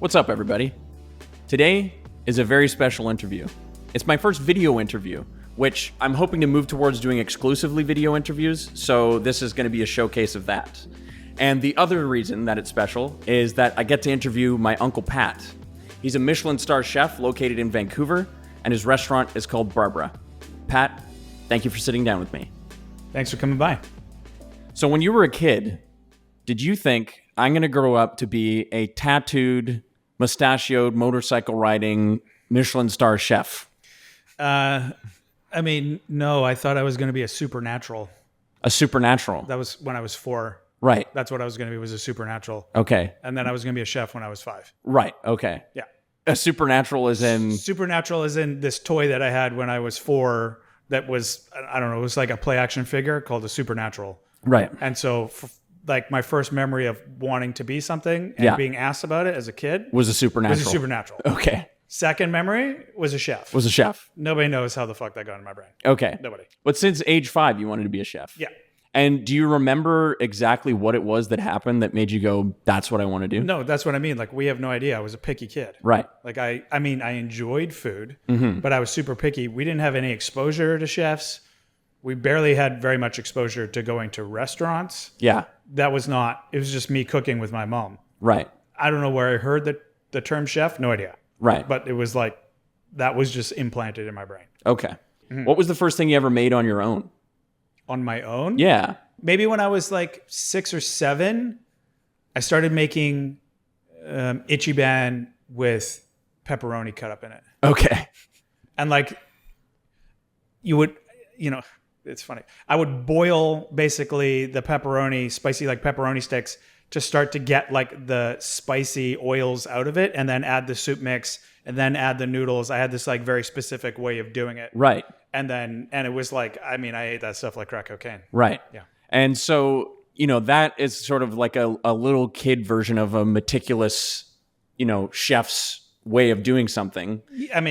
What's up, everybody? Today is a very special interview. It's my first video interview, which I'm hoping to move towards doing exclusively video interviews, so this is going to be a showcase of that. And the other reason that it's special is that I get to interview my Uncle Pat. He's a Michelin Star Chef located in Vancouver, and his restaurant is called Barbara. Pat, thank you for sitting down with me. Thanks for coming by. So when you were a kid, did you think, I'm going to grow up to be a tattooed, mustachioed, motorcycle riding Michelin Star chef? No, I thought I was going to be a supernatural. A supernatural? That was when I was 4. Right. That's what I was going to be, was a supernatural. Okay. And then I was going to be a chef when I was 5. Right. Okay. Yeah. A supernatural is in... Supernatural is in this toy that I had when I was 4 that was, I don't know, it was like a play action figure called a supernatural. Right. And so like my first memory of wanting to be something and being asked about it as a kid was a supernatural. Was a supernatural. Okay. Second memory was a chef. Was a chef. Nobody knows how the fuck that got in my brain. Okay. Nobody. But since age 5, you wanted to be a chef. Yeah. And do you remember exactly what it was that happened that made you go, that's what I want to do? No, that's what I mean. Like, we have no idea. I was a picky kid. Right. Like, I enjoyed food, but I was super picky. We didn't have any exposure to chefs. We barely had very much exposure to going to restaurants. Yeah. It was just me cooking with my mom. Right. I don't know where I heard the term chef. No idea. Right. But it was like, that was just implanted in my brain. Okay. What was the first thing you ever made on your own? On my own? Yeah. Maybe when I was like 6 or 7, I started making Ichiban with pepperoni cut up in it. Okay. And like, it's funny. I would boil basically the pepperoni, spicy like pepperoni sticks, to start to get like the spicy oils out of it, and then add the soup mix, and then add the noodles. I had this like very specific way of doing it. Right. And it was like, I ate that stuff like crack cocaine. Right. Yeah. And so, that is sort of like a little kid version of a meticulous, chef's way of doing something.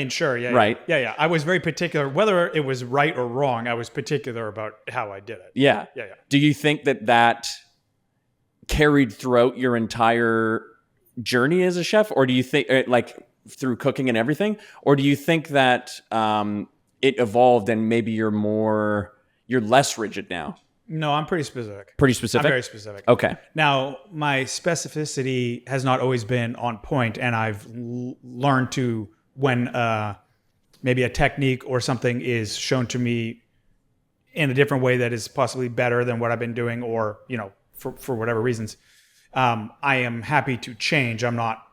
Sure. Yeah. Right. Yeah. I was very particular, whether it was right or wrong. I was particular about how I did it. Yeah. Yeah. Do you think that carried throughout your entire journey as a chef, or do you think like through cooking and everything, or do you think that it evolved and maybe you're less rigid now? No, I'm pretty specific. Pretty specific? I'm very specific. Okay. Now, my specificity has not always been on point, and I've learned to, when maybe a technique or something is shown to me in a different way that is possibly better than what I've been doing, or, for whatever reasons, I am happy to change. I'm not,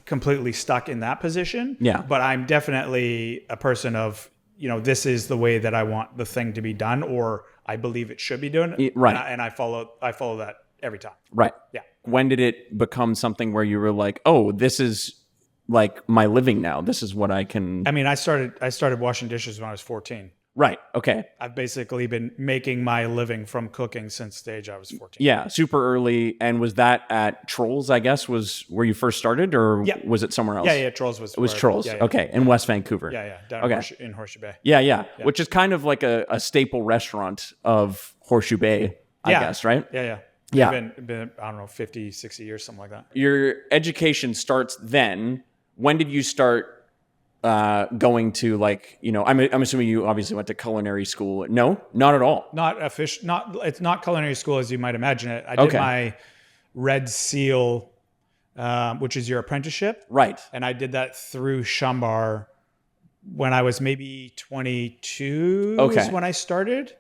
completely stuck in that position. Yeah. But I'm definitely a person of, this is the way that I want the thing to be done, or I believe it should be done. Right. And I follow that every time. Right. Yeah. When did it become something where you were like, oh, this is like my living now. This is what I can... I started washing dishes when I was 14. Right. Okay. I've basically been making my living from cooking since the age I was 14. Yeah. Super early. And was that at Trolls, I guess, was where you first started, or was it somewhere else? Yeah. Trolls was... It was Trolls. Yeah. Okay. In West Vancouver. Yeah. Down in Horseshoe Bay. Yeah. Which is kind of like a staple restaurant of Horseshoe Bay, I guess, right? Yeah. Yeah. Been, I don't know, 50, 60 years, something like that. Your education starts then. When did you start going to, like, I'm assuming you obviously went to culinary school. No, not at all. It's not culinary school as you might imagine it. I did my Red Seal, which is your apprenticeship. Right. And I did that through Chambar when I was maybe 22 is when I started.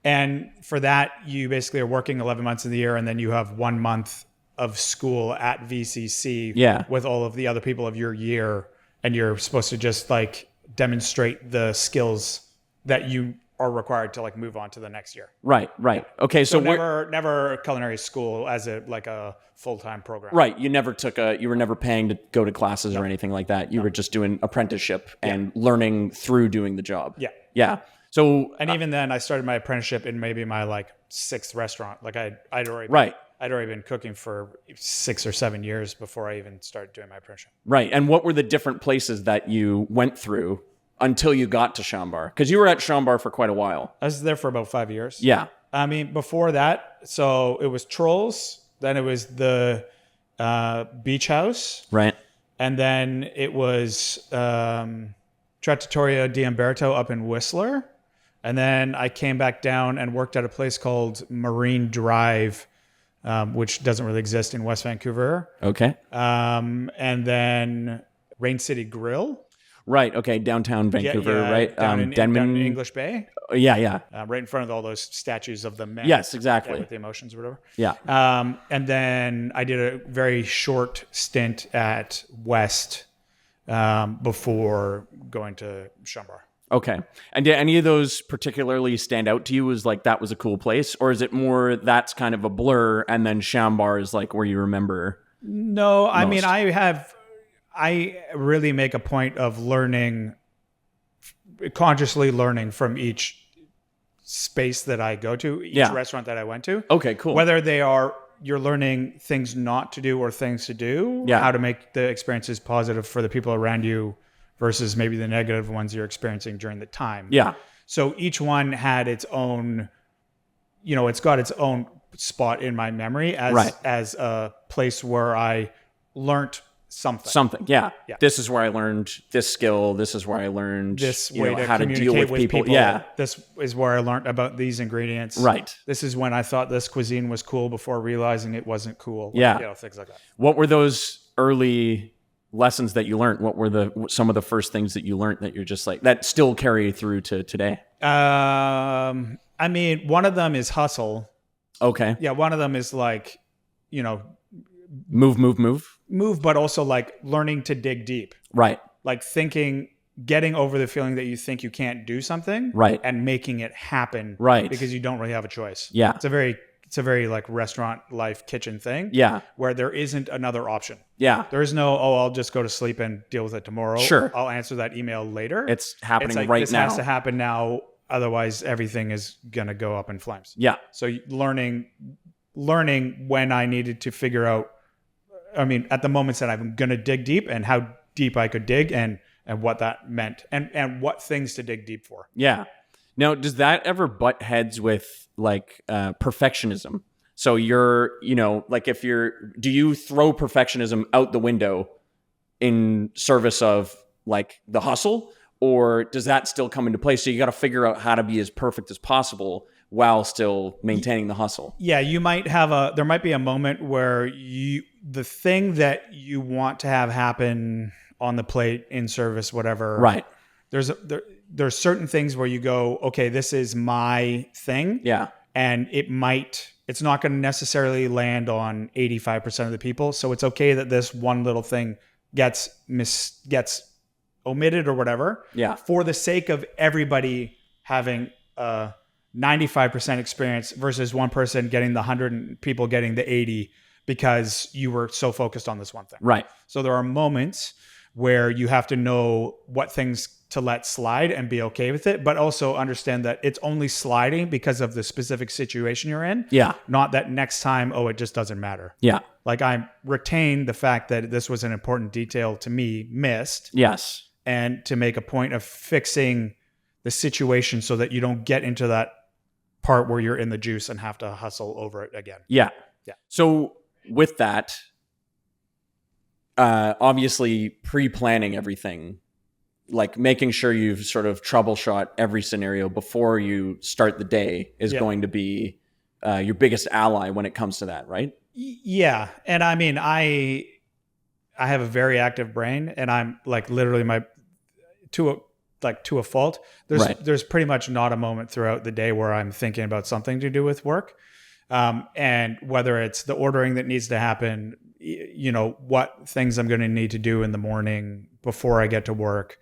And for that, you basically are working 11 months of the year, and then you have 1 month of school at VCC with all of the other people of your year. And you're supposed to just like demonstrate the skills that you are required to like move on to the next year. Right. Okay. So never culinary school as a full-time program. Right. You were never paying to go to classes or anything like that. You were just doing apprenticeship and learning through doing the job. Yeah. Yeah. So, and even then I started my apprenticeship in maybe my like 6th restaurant. Like I'd already been cooking for 6 or 7 years before I even started doing my apprenticeship. Right. And what were the different places that you went through until you got to Chambar? Because you were at Chambar for quite a while. I was there for about 5 years. Yeah. Before that, so it was Trolls, then it was the Beach House. Right. And then it was Trattoria di Umberto up in Whistler. And then I came back down and worked at a place called Marine Drive, which doesn't really exist in West Vancouver. Okay. And then Rain City Grill. Right. Okay. Downtown Vancouver, right? Down in Denman. English Bay. Yeah. Right in front of all those statues of the men. Yes, exactly. With the emotions or whatever. Yeah. And then I did a very short stint at West before going to Chambord. Okay. And did any of those particularly stand out to you as like that was a cool place? Or is it more that's kind of a blur and then Chambord is like where you remember? No, I most? mean, I really make a point of consciously learning from each space that I go to, each restaurant that I went to. Okay, cool. Whether you're learning things not to do or things to do, how to make the experiences positive for the people around you versus maybe the negative ones you're experiencing during the time. Yeah. So each one had its own, it's got its own spot in my memory as a place where I learned something. Yeah. This is where I learned this skill. This is where I learned this way to how to deal with people. Yeah. This is where I learned about these ingredients. Right. This is when I thought this cuisine was cool before realizing it wasn't cool. Things like that. What were those early lessons that you learned? What were some of the first things that you learned that you're just like, that still carry through to today? I mean, one of them is hustle. Okay. Yeah. One of them is like, move, but also like learning to dig deep. Right. Like getting over the feeling that you think you can't do something. Right. And making it happen. Right. Because you don't really have a choice. Yeah. It's a very like restaurant life kitchen thing. Yeah. Where there isn't another option. Yeah. There is no, I'll just go to sleep and deal with it tomorrow. Sure. I'll answer that email later. It's happening like, right this now. This has to happen now. Otherwise everything is going to go up in flames. Yeah. So learning when I needed to figure out, at the moments that I'm going to dig deep and how deep I could dig and what that meant and what things to dig deep for. Yeah. Now, does that ever butt heads with like perfectionism? So do you throw perfectionism out the window in service of like the hustle, or does that still come into play? So you got to figure out how to be as perfect as possible while still maintaining the hustle. Yeah, there might be a moment where the thing that you want to have happen on the plate, in service, whatever. Right. There's certain things where you go, okay, this is my thing. Yeah. And it's not going to necessarily land on 85% of the people. So it's okay that this one little thing gets omitted or whatever. Yeah. For the sake of everybody having 95% experience versus one person getting the 100 people getting the 80 because you were so focused on this one thing. Right. So there are moments where you have to know what things to let slide and be okay with it, but also understand that it's only sliding because of the specific situation you're in. Yeah. Not that next time, it just doesn't matter. Yeah. Like I retain the fact that this was an important detail to me missed. Yes. And to make a point of fixing the situation so that you don't get into that part where you're in the juice and have to hustle over it again. Yeah. So with that, obviously pre-planning everything, like making sure you've sort of troubleshot every scenario before you start the day is going to be your biggest ally when it comes to that, right? Yeah. And I have a very active brain, and I'm like literally to a fault. There's pretty much not a moment throughout the day where I'm thinking about something to do with work. And whether it's the ordering that needs to happen, what things I'm going to need to do in the morning before I get to work,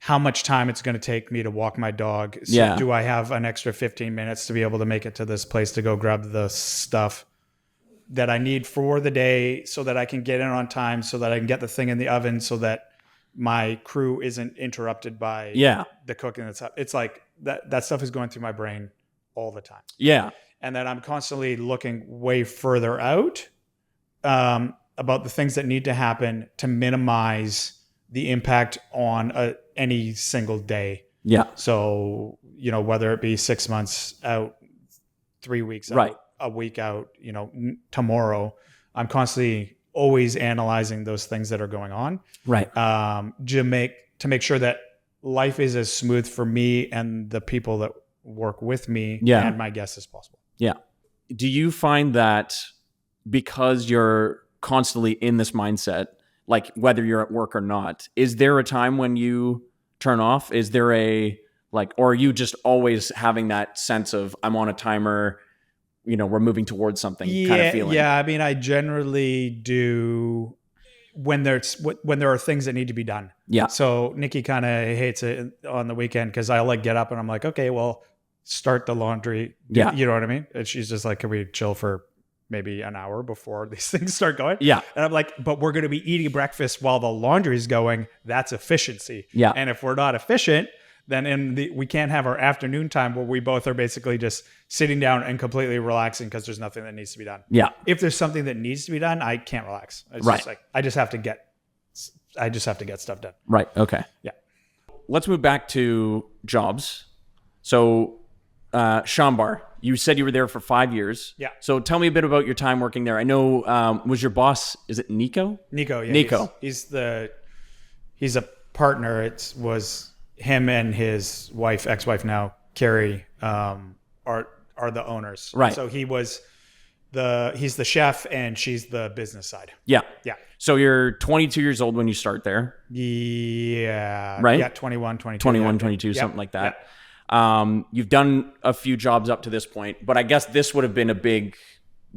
how much time it's going to take me to walk my dog. So do I have an extra 15 minutes to be able to make it to this place to go grab the stuff that I need for the day so that I can get in on time, so that I can get the thing in the oven, so that my crew isn't interrupted by the cooking that's up. It's like that stuff is going through my brain all the time. Yeah. And that I'm constantly looking way further out about the things that need to happen to minimize the impact on any single day. Yeah. So, whether it be 6 months out, 3 weeks out, a week out, tomorrow, I'm constantly always analyzing those things that are going on. Right. To make sure that life is as smooth for me and the people that work with me and my guests as possible. Yeah. Do you find that because you're constantly in this mindset, like whether you're at work or not, is there a time when you turn off? Is there or are you just always having that sense of I'm on a timer, we're moving towards something kind of feeling? Yeah. I mean, I generally do when there are things that need to be done. Yeah. So Nikki kind of hates it on the weekend because I'll get up and I'm like, okay, well, start the laundry. Yeah. You know what I mean? And she's just like, can we chill for maybe an hour before these things start going? Yeah. And I'm like, but we're going to be eating breakfast while the laundry is going. That's efficiency. Yeah. And if we're not efficient, then we can't have our afternoon time where we both are basically just sitting down and completely relaxing because there's nothing that needs to be done. Yeah. If there's something that needs to be done, I can't relax. It's right. just like, I just have to get stuff done. Right. Okay. Yeah. Let's move back to jobs. So, Shambar, you said you were there for 5 years. Yeah. So tell me a bit about your time working there. I know, was your boss, is it Nico? Nico, yeah. Nico. He's a partner. It was him and his ex-wife now, Carrie, are the owners. Right. So he's the chef and she's the business side. Yeah. Yeah. So you're 22 years old when you start there. Yeah. Right? Yeah, 21, 22. 21, 22, something like that. Yeah. You've done a few jobs up to this point, but I guess this would have been a big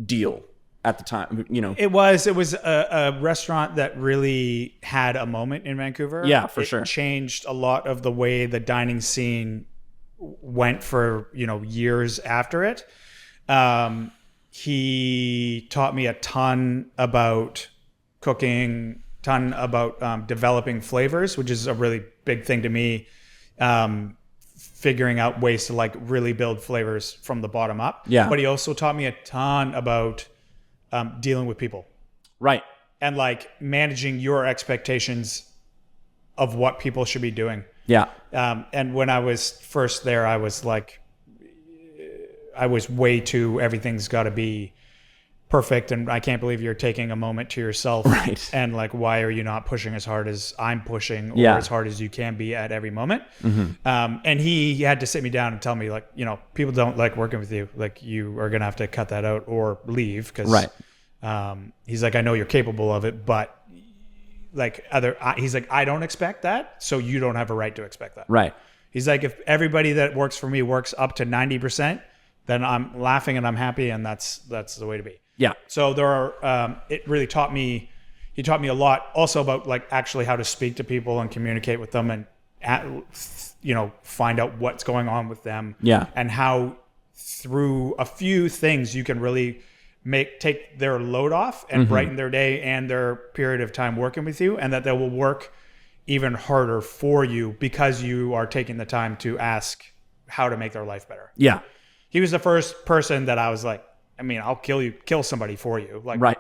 deal at the time, It was a restaurant that really had a moment in Vancouver. Yeah, for sure. It changed a lot of the way the dining scene went for, years after it. He taught me a ton about cooking, ton about developing flavors, which is a really big thing to me. Figuring out ways to really build flavors from the bottom up. Yeah. But he also taught me a ton about dealing with people. Right. And managing your expectations of what people should be doing. Yeah. And when I was first there, I was way too, everything's got to be perfect. And I can't believe you're taking a moment to yourself. Right. And why are you not pushing as hard as I'm pushing or as hard as you can be at every moment? Mm-hmm. And he had to sit me down and tell me people don't like working with you. You are going to have to cut that out or leave. Cause he's like, I know you're capable of it, but he's like, I don't expect that. So you don't have a right to expect that. Right. He's like, if everybody that works for me works up to 90%, then I'm laughing and I'm happy. And that's the way to be. Yeah. So there are, it really taught me a lot also about actually how to speak to people and communicate with them and, find out what's going on with them. Yeah. And how through a few things you can really take their load off and brighten their day and their period of time working with you, and that they will work even harder for you because you are taking the time to ask how to make their life better. Yeah. He was the first person that I was like, I'll kill somebody for you. Right.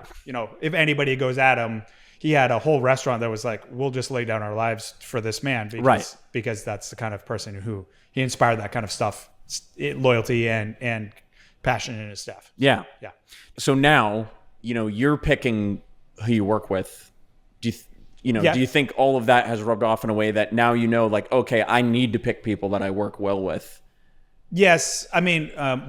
If anybody goes at him, he had a whole restaurant that was like, we'll just lay down our lives for this man. Because that's the kind of person who he inspired that kind of stuff, loyalty and passion in his staff. Yeah. Yeah. So now, you're picking who you work with. Do you think all of that has rubbed off in a way that now okay, I need to pick people that I work well with? Yes.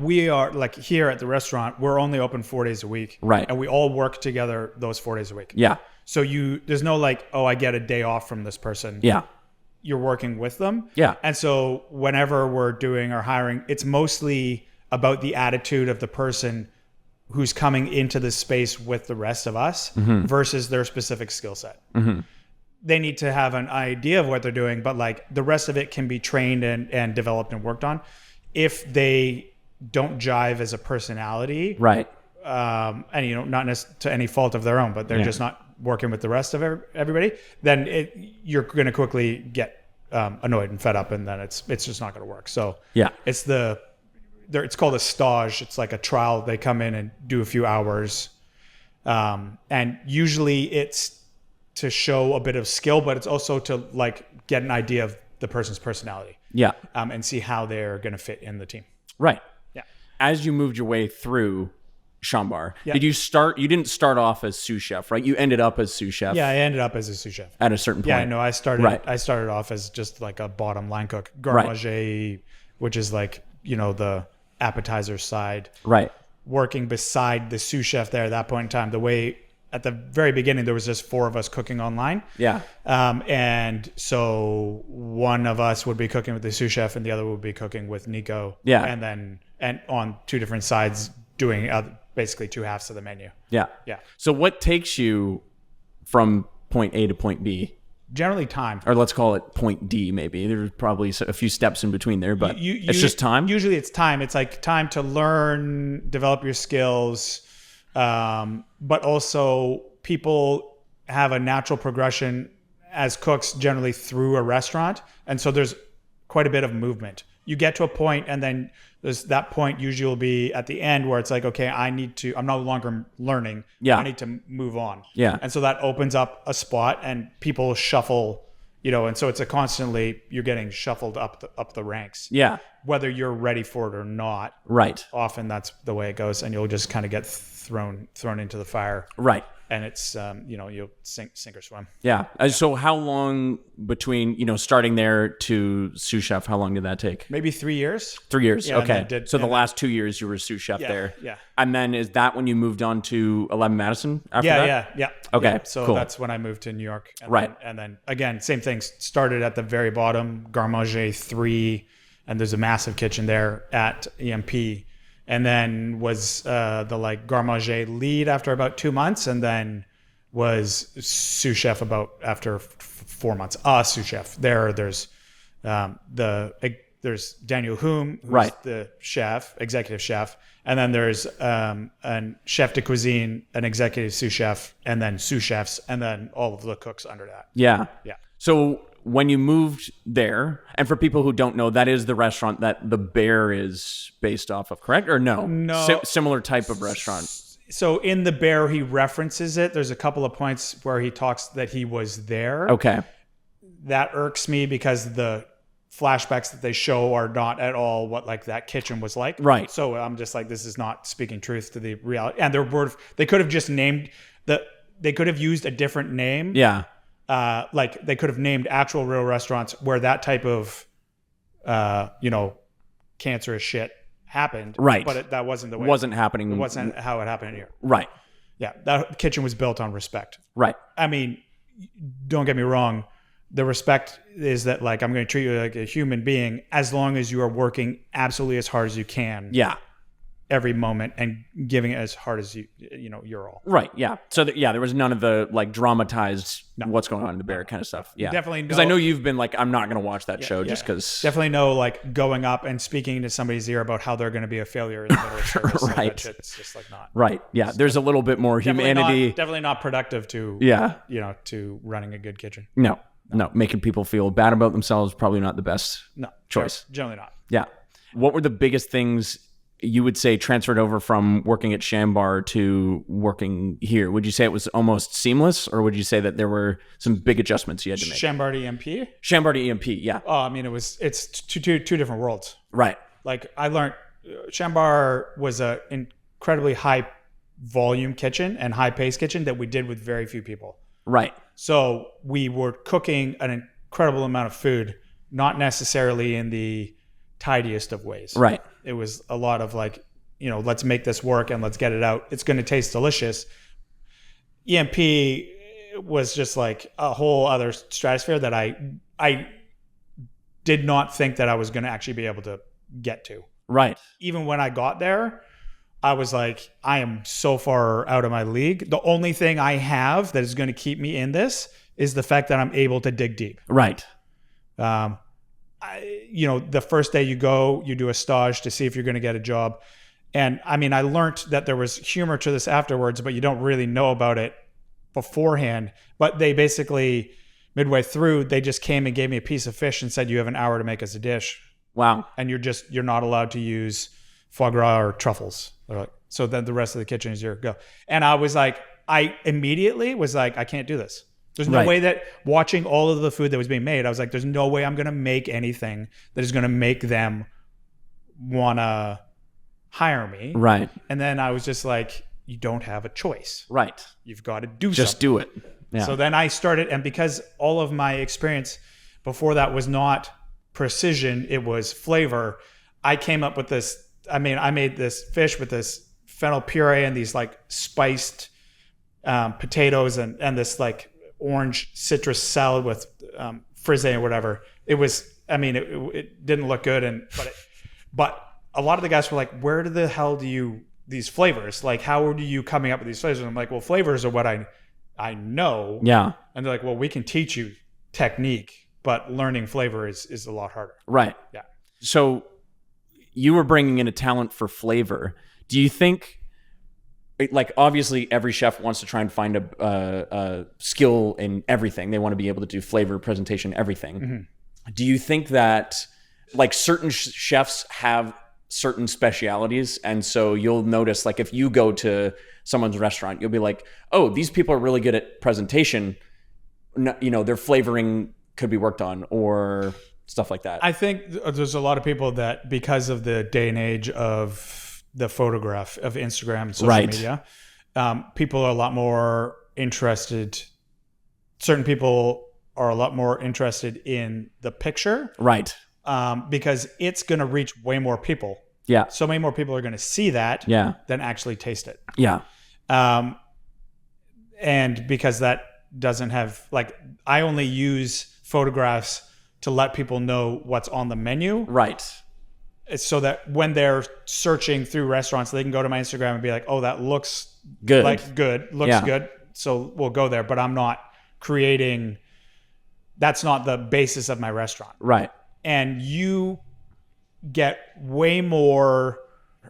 We are here at the restaurant, we're only open 4 days a week. Right. And we all work together those 4 days a week. Yeah. So there's no I get a day off from this person. Yeah. You're working with them. Yeah. And so whenever we're doing our hiring, it's mostly about the attitude of the person who's coming into this space with the rest of us versus their specific skill set. Mm-hmm. They need to have an idea of what they're doing, but the rest of it can be trained and developed and worked on. If they don't jive as a personality, right? And not to any fault of their own, but they're just not working with the rest of everybody, then you're going to quickly get annoyed and fed up, and then it's just not going to work. So it's it's called a stage. It's like a trial. They come in and do a few hours, and usually it's to show a bit of skill, but it's also to get an idea of the person's personality. Yeah. And see how they're going to fit in the team. Right. Yeah. As you moved your way through, Chambar. Yeah. You didn't start off as sous chef, right? You ended up as sous chef. Yeah, I ended up as a sous chef At a certain point. Yeah, no, I started off as just like a bottom line cook, garde manger, which is like, the appetizer side. Right. Working beside the sous chef there at that point in time. The way at the very beginning, there was just 4 of us cooking online. Yeah. And so one of us would be cooking with the sous chef and the other would be cooking with Nico. Yeah. And on 2 different sides doing basically 2 halves of the menu. Yeah. Yeah. So what takes you from point A to point B? Generally time. Or let's call it point D maybe. There's probably a few steps in between there, but it's just time? Usually it's time. It's like time to learn, develop your skills, but also people have a natural progression as cooks generally through a restaurant. And so there's quite a bit of movement. You get to a point and then there's that point usually will be at the end where it's like, okay, I'm no longer learning. Yeah. I need to move on. Yeah. And so that opens up a spot and people shuffle, and so it's you're getting shuffled up the ranks. Yeah. Whether you're ready for it or not. Right. Often that's the way it goes and you'll just kind of get thrown into the fire. Right. And it's, you'll sink or swim. Yeah. So how long between, starting there to sous chef, how long did that take? Maybe 3 years. 3 years. Yeah, okay. So the last 2 years you were sous chef there. Yeah. And then is that when you moved on to 11 Madison after that? Yeah. Okay. Yeah. So cool. that's when I moved to New York. Right. And then again, same thing. Started at the very bottom, garde manger 3, and there's a massive kitchen there at EMP. And then was the garde manger lead after about 2 months, and then was sous chef after 4 months. Sous chef. There's Daniel Hume, who's the chef, executive chef, and then there's an chef de cuisine, an executive sous chef, and then sous chefs, and then all of the cooks under that. Yeah. Yeah. So when you moved there, and for people who don't know, that is the restaurant that the Bear is based off of, correct? Or no? No. Similar type of restaurant. So in the Bear, he references it. There's a couple of points where he talks that he was there. Okay. That irks me because the flashbacks that they show are not at all what that kitchen was like. Right. So I'm just like, this is not speaking truth to the reality. And they could have just they could have used a different name. Yeah. They could have named actual real restaurants where that type of, cancerous shit happened. Right. But that wasn't the way. Wasn't happening. It wasn't how it happened here. Right. Yeah. That kitchen was built on respect. Right. I mean, don't get me wrong. The respect is that I'm going to treat you like a human being as long as you are working absolutely as hard as you can. Yeah. Every moment and giving it as hard as you're all. Right. Yeah. So there was none of the dramatized what's going on in the Bear kind of stuff. Yeah. Definitely. Because I know you've been I'm not going to watch that show just because. Definitely no going up and speaking into somebody's ear about how they're going to be a failure in the middle of service. Right. That it's just not. Right. Yeah. There's a little bit more humanity. Definitely not productive to. Yeah. To running a good kitchen. No. Making people feel bad about themselves probably not the best choice. Generally not. Yeah. What were the biggest things you would say transferred over from working at Chambar to working here? Would you say it was almost seamless, or would you say that there were some big adjustments you had to make? Chambar to EMP? Chambar to EMP, yeah. Oh, I mean, it's two different worlds. Right. I learned Chambar was an incredibly high volume kitchen and high pace kitchen that we did with very few people. Right. So we were cooking an incredible amount of food, not necessarily in the tidiest of ways. Right. It was a lot of let's make this work and let's get it out. It's going to taste delicious. EMP was just a whole other stratosphere that I did not think that I was going to actually be able to get to. Right. Even when I got there, I was like, I am so far out of my league. The only thing I have that is going to keep me in this is the fact that I'm able to dig deep. Right. The first day you go, you do a stage to see if you're going to get a job. And I mean, I learned that there was humor to this afterwards, but you don't really know about it beforehand. But they basically, midway through, they just came and gave me a piece of fish and said, you have an hour to make us a dish. Wow. And you're not allowed to use foie gras or truffles. So then the rest of the kitchen is your go. And I immediately was like, I can't do this. There's no way that watching all of the food that was being made, I was like, there's no way I'm going to make anything that is going to make them want to hire me. Right. And then I was just like, you don't have a choice. Right. You've got to do Just something. do it. Yeah. So then I started, and because all of my experience before that was not precision, it was flavor, I came up with this. I made this fish with this fennel puree and these like spiced potatoes and this like orange citrus salad with frisee or whatever. It was, it didn't look good, but a lot of the guys were like, where the hell do you, these flavors? Like, how are you coming up with these flavors? And I'm like, well, flavors are what I know. Yeah. And they're like, well, we can teach you technique, but learning flavor is a lot harder. Right. Yeah. So you were bringing in a talent for flavor. Do you think, like, obviously every chef wants to try and find a skill in everything. They want to be able to do flavor, presentation, everything. Mm-hmm. Do you think that like certain chefs have certain specialities, and so you'll notice, like, if you go to someone's restaurant, you'll be like, oh, these people are really good at presentation, their flavoring could be worked on, or stuff like that? I think there's a lot of people that, because of the day and age of the photograph of Instagram and social media, people are a lot more interested. Certain people are a lot more interested in the picture, right? Because it's going to reach way more people. Yeah. So many more people are going to see that than actually taste it. Yeah. And because that doesn't have, like, I only use photographs to let people know what's on the menu. Right. So that when they're searching through restaurants, they can go to my Instagram and be like, oh, that looks good. Looks good. So we'll go there. But I'm not creating, that's not the basis of my restaurant. Right. And you get way more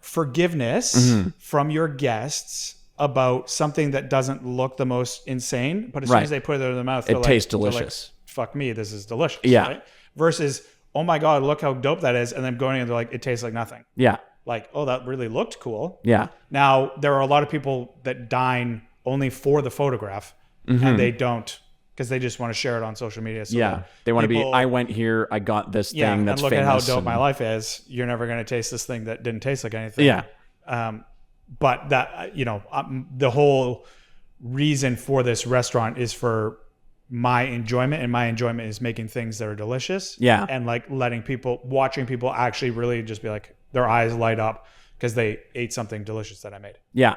forgiveness from your guests about something that doesn't look the most insane, but as soon as they put it in their mouth, it tastes delicious. Like, fuck me, this is delicious. Yeah. Right? Versus, oh my God, look how dope that is. And then going in, they're like, it tastes like nothing. Yeah. Like, oh, that really looked cool. Yeah. Now, there are a lot of people that dine only for the photograph, and they don't, because they just want to share it on social media. So they want to be, I went here, I got this thing that's and look famous. at how dope my life is. You're never going to taste this thing that didn't taste like anything. Yeah. But that, the whole reason for this restaurant is for my enjoyment, and my enjoyment is making things that are delicious. Yeah. And like watching people actually really just be like, their eyes light up because they ate something delicious that I made. Yeah.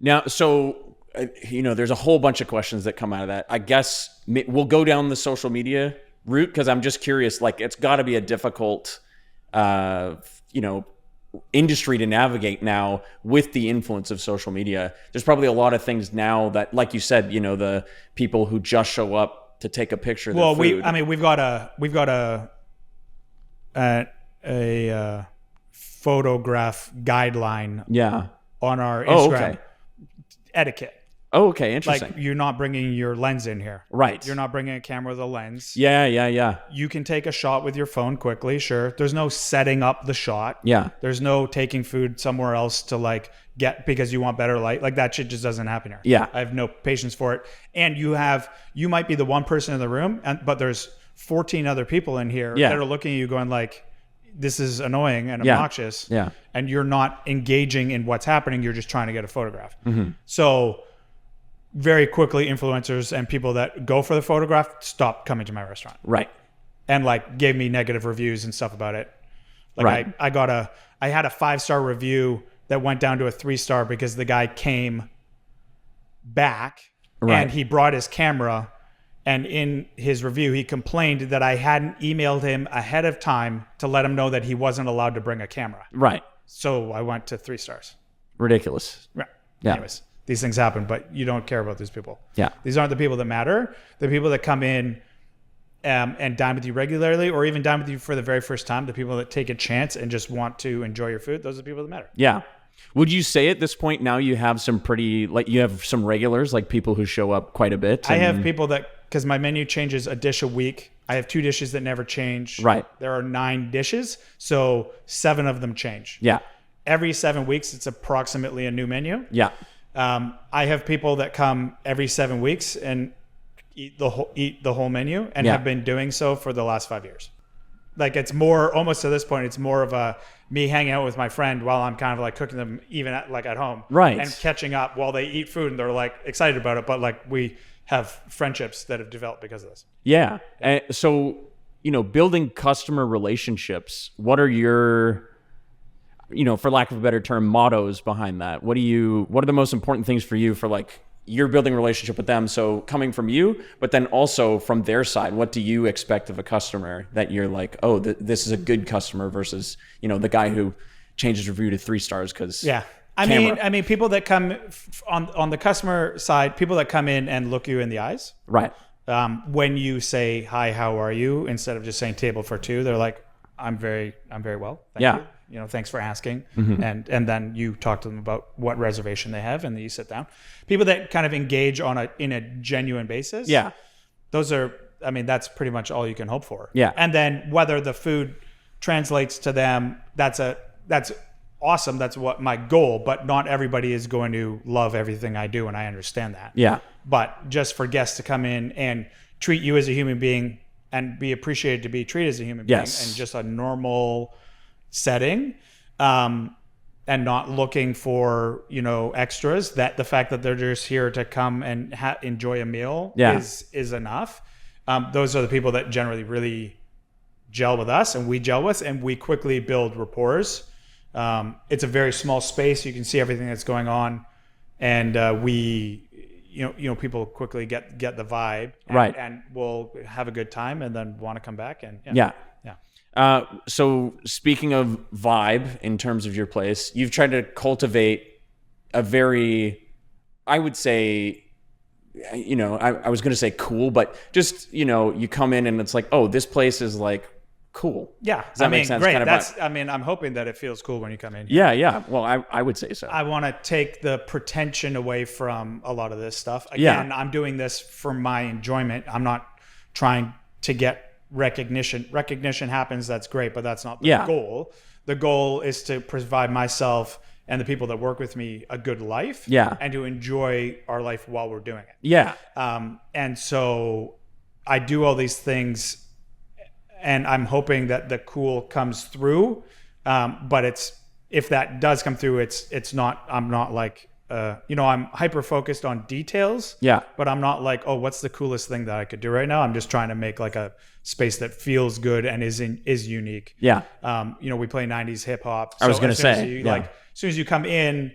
Now, so, there's a whole bunch of questions that come out of that. I guess we'll go down the social media route, because I'm just curious, like, it's got to be a difficult, industry to navigate now with the influence of social media. There's probably a lot of things now that, like you said, the people who just show up to take a picture of their food. we've got a photograph guideline on our Instagram. Etiquette. Oh, okay. Interesting. Like, you're not bringing your lens in here. Right. You're not bringing a camera with a lens. Yeah. You can take a shot with your phone quickly, sure. There's no setting up the shot. Yeah. There's no taking food somewhere else to like get because you want better light. Like, that shit just doesn't happen here. Yeah. I have no patience for it. And you might be the one person in the room, but there's 14 other people in here that are looking at you going like, this is annoying and obnoxious. Yeah. And you're not engaging in what's happening. You're just trying to get a photograph. Mm-hmm. So very quickly, influencers and people that go for the photograph stopped coming to my restaurant. Right. And like gave me negative reviews and stuff about it. Like, I had a 5-star review that went down to a 3-star because the guy came back and he brought his camera, and in his review he complained that I hadn't emailed him ahead of time to let him know that he wasn't allowed to bring a camera. Right. So I went to 3 stars. Ridiculous. Right. Yeah. Anyways, these things happen, but you don't care about these people. Yeah. These aren't the people that matter. The people that come in and dine with you regularly, or even dine with you for the very first time, the people that take a chance and just want to enjoy your food, those are the people that matter. Yeah. Would you say at this point now you have some you have some regulars, like people who show up quite a bit? I have people that, because my menu changes a dish a week. I have 2 dishes that never change. Right. There are 9 dishes, so 7 of them change. Yeah. Every 7 weeks, it's approximately a new menu. Yeah. I have people that come every 7 weeks and eat the whole menu and have been doing so for the last 5 years. Like it's more almost to this point, it's more of a me hanging out with my friend while I'm kind of like cooking them even at home. Right. And catching up while they eat food and they're like excited about it. But like we have friendships that have developed because of this. Yeah. And so, building customer relationships, what are your, for lack of a better term, mottos behind that? What are the most important things for you for like, you're building a relationship with them, so coming from you, but then also from their side, what do you expect of a customer that you're like, oh, this is a good customer versus, the guy who changes review to 3 stars because I mean, people that come on the customer side, people that come in and look you in the eyes, right? When you say hi, how are you, instead of just saying table for 2, they're like, I'm very well, thank you. Thanks for asking. And then you talk to them about what reservation they have, and then you sit down. People that kind of engage in a genuine basis. Yeah. Those are, that's pretty much all you can hope for. Yeah. And then whether the food translates to them, that's awesome. That's what my goal, but not everybody is going to love everything I do. And I understand that. Yeah. But just for guests to come in and treat you as a human being and be appreciated to be treated as a human being, and just a normal setting, and not looking for extras, that the fact that they're just here to come and enjoy a meal is enough. Those are the people that generally really gel with us, and we gel with, and we quickly build rapport. It's a very small space. You can see everything that's going on, and people quickly get the vibe, and we'll have a good time, and then want to come back. And so speaking of vibe, in terms of your place, you've tried to cultivate a very, I would say, I was going to say cool, but just, you come in and it's like, oh, this place is like cool. Yeah. Does that make sense? Great. Kind of I'm hoping that it feels cool when you come in. Yeah. Well, I would say so. I want to take the pretension away from a lot of this stuff. Again, I'm doing this for my enjoyment. I'm not trying to get recognition. Recognition happens, that's great, but that's not the goal. The goal is to provide myself and the people that work with me a good life, and to enjoy our life while we're doing it. And so I do all these things, and I'm hoping that the cool comes through. But if that does come through, it's not. I'm not like I'm hyper focused on details. But I'm not like, oh, what's the coolest thing that I could do right now? I'm just trying to make like a space that feels good and is unique. We play 90s hip hop. I was going to say, as soon as you come in,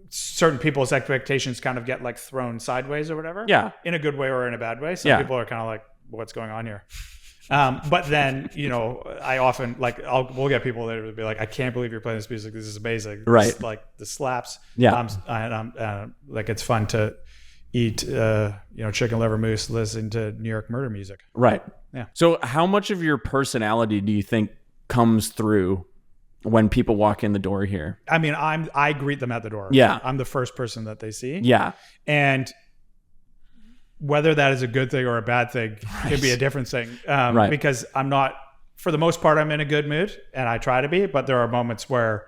certain people's expectations kind of get like thrown sideways or whatever. In a good way or in a bad way. Some people are kind of like, what's going on here? But then, I often we'll get people that will be like, I can't believe you're playing this music. This is amazing. Right. This, like the slaps. Like it's fun to eat, chicken liver mousse, listen to New York murder music. Right. Yeah. So how much of your personality do you think comes through when people walk in the door here? I greet them at the door. I'm the first person that they see. And whether that is a good thing or a bad thing could be a different thing. Because I'm not, for the most part, I'm in a good mood, and I try to be, but there are moments where